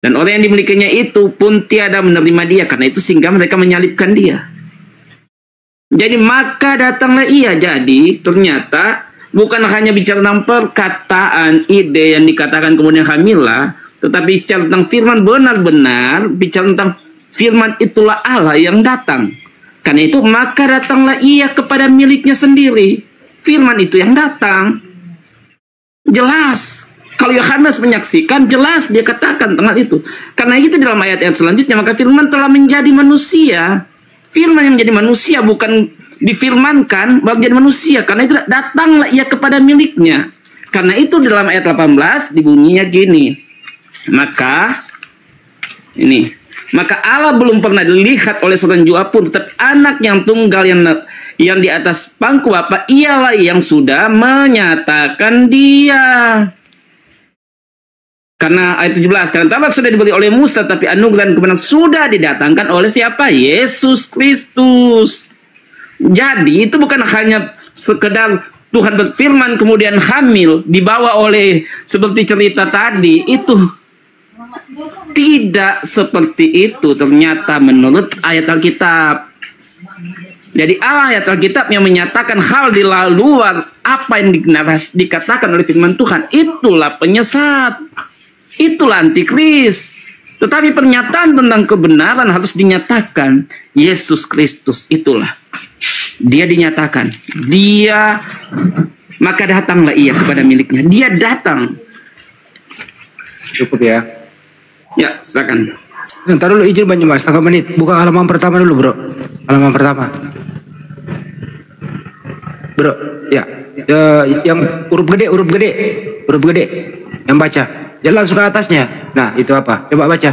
dan orang yang dimilikinya itu pun tiada menerima dia. Karena itu sehingga mereka menyalibkan dia. Jadi maka datanglah ia. Jadi ternyata bukan hanya bicara tentang perkataan, ide yang dikatakan kemudian hamilah, tetapi secara tentang firman, benar-benar bicara tentang firman itulah Allah yang datang. Karena itu maka datanglah ia kepada miliknya sendiri. Firman itu yang datang. Jelas. Kalau Yohanes menyaksikan, jelas dia katakan tentang itu. Karena itu dalam ayat-ayat selanjutnya, maka firman telah menjadi manusia. Firman yang menjadi manusia, bukan difirmankan baru menjadi manusia. Karena itu datanglah ia kepada miliknya. Karena itu dalam ayat 18 dibunyinya gini. Maka Allah belum pernah dilihat oleh seorang jua pun, tetapi anak yang tunggal yang di atas pangku Bapa, ialah yang sudah menyatakan dia. Karena ayat 17, karena Taurat sudah diberi oleh Musa, tapi anugerah dan kebenaran sudah didatangkan oleh siapa? Yesus Kristus. Jadi itu bukan hanya sekedar Tuhan berfirman kemudian hamil dibawa oleh seperti cerita tadi. Itu tidak seperti itu ternyata menurut ayat Alkitab. Jadi ayat Alkitab yang menyatakan hal di luar apa yang dikatakan oleh firman Tuhan, itulah penyesat, itulah antikris. Tetapi pernyataan tentang kebenaran harus dinyatakan. Yesus Kristus itulah dia dinyatakan. Dia, maka datanglah ia kepada miliknya. Dia datang. Cukup ya. Ya, silakan. Ntar dulu izin Banyumas, setengah menit. Buka halaman pertama dulu, bro. Halaman pertama. Bro, ya. Yang huruf gede. Yang baca. Jangan langsung ke atasnya. Nah, itu apa? Coba baca.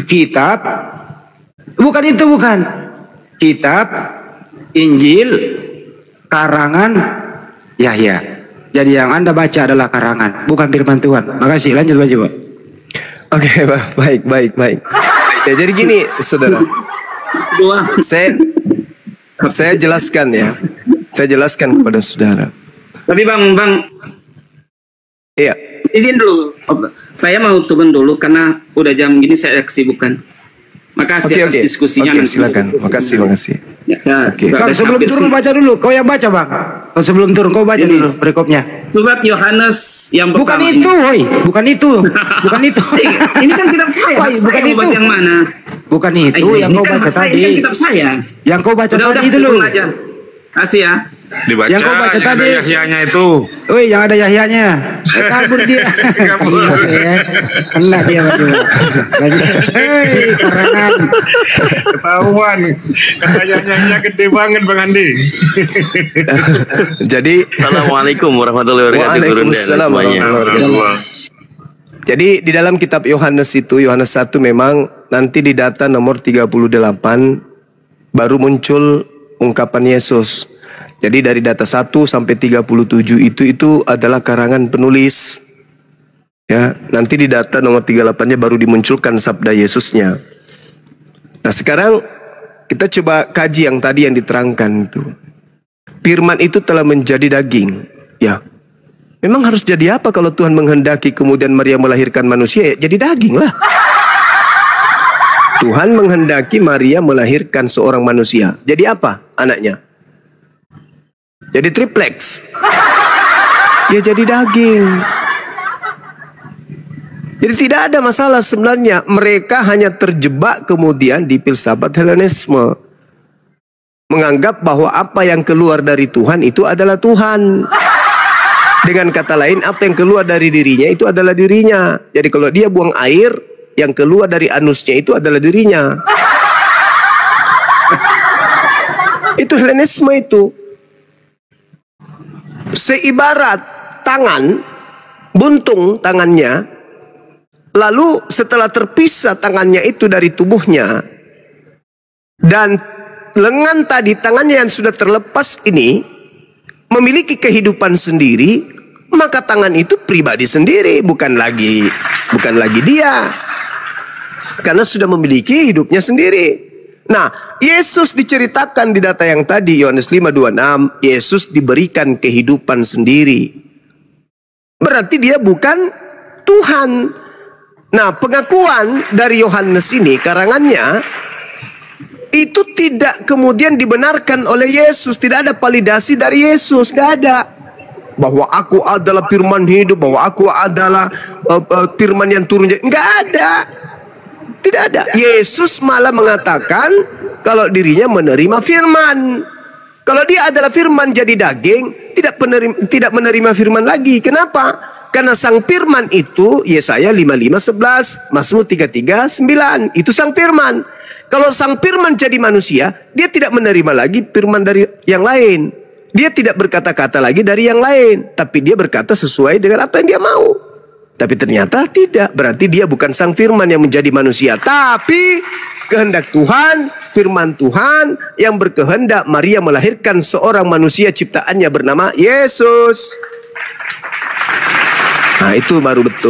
Kitab. Bukan itu, bukan. Kitab, Injil, karangan Yahya. Jadi yang Anda baca adalah karangan, bukan firman Tuhan. Makasih, lanjut baca, Pak. Oke, baik. Ya, jadi gini, saudara. Saya jelaskan ya. Saya jelaskan kepada saudara. Tapi bang, iya. Izin dulu. Saya mau turun dulu karena udah jam gini saya ada kesibukan. Makasih atas diskusinya. Oke, silakan. Makasih. Ya, Bang, sebelum turun baca dulu. Kau yang baca, Bang. Sebelum turun kau baca dulu perikopnya. Surat Yohanes yang bukan pertama. Itu, woi. Bukan itu. Ini kan kitab saya. Bukan itu. Baca yang mana? Bukan itu yang kau baca tadi. Ini kitab saya. Yang kau baca tadi itu loh. Kasih ya. Dibaca yang kau baca yang tadi. ada Yahyanya itu. Woi, yang ada Yahyanya. Kabur dia. Kena dia baju. Hei, karangan. Ketahuan. Kata Yahyanya gede banget Bang Andi. Jadi Assalamualaikum warahmatullahi wabarakatuh. Waalaikumsalam warahmatullahi wabarakatuh. Jadi di dalam kitab Yohanes itu, Yohanes 1 memang nanti di data nomor 38 baru muncul ungkapan Yesus. Jadi dari data 1 sampai 37 itu adalah karangan penulis. Ya, nanti di data nomor 38-nya baru dimunculkan sabda Yesusnya. Nah, sekarang kita coba kaji yang tadi yang diterangkan itu. Firman itu telah menjadi daging. Ya. Memang harus jadi apa kalau Tuhan menghendaki kemudian Maria melahirkan manusia? Ya, jadi daging lah. Tuhan menghendaki Maria melahirkan seorang manusia. Jadi apa anaknya? Jadi triplex. Ya jadi daging. Jadi tidak ada masalah sebenarnya. Mereka hanya terjebak kemudian di filsafat Helenisme. Menganggap bahwa apa yang keluar dari Tuhan itu adalah Tuhan. Dengan kata lain, apa yang keluar dari dirinya itu adalah dirinya. Jadi kalau dia buang air, yang keluar dari anusnya itu adalah dirinya. Itu Helenisme itu. Seibarat tangan, buntung tangannya, lalu setelah terpisah tangannya itu dari tubuhnya, dan lengan tadi, tangannya yang sudah terlepas ini memiliki kehidupan sendiri, maka tangan itu pribadi sendiri, bukan lagi dia, karena sudah memiliki hidupnya sendiri. Nah, Yesus diceritakan di data yang tadi, Yohanes 5:26, Yesus diberikan kehidupan sendiri. Berarti dia bukan Tuhan. Nah, pengakuan dari Yohanes ini, karangannya, itu tidak kemudian dibenarkan oleh Yesus. Tidak ada validasi dari Yesus, gak ada. Bahwa aku adalah firman hidup, bahwa aku adalah firman yang turun, gak ada. Tidak ada. Yesus malah mengatakan kalau dirinya menerima firman. Kalau dia adalah firman jadi daging, tidak menerima firman lagi. Kenapa? Karena sang firman itu Yesaya 55:11, Mazmur 33:9, itu sang firman. Kalau sang firman jadi manusia, dia tidak menerima lagi firman dari yang lain. Dia tidak berkata-kata lagi dari yang lain, tapi dia berkata sesuai dengan apa yang dia mau. Tapi ternyata tidak, berarti dia bukan sang firman yang menjadi manusia, tapi kehendak Tuhan, firman Tuhan yang berkehendak Maria melahirkan seorang manusia ciptaannya bernama Yesus. Nah, itu baru betul.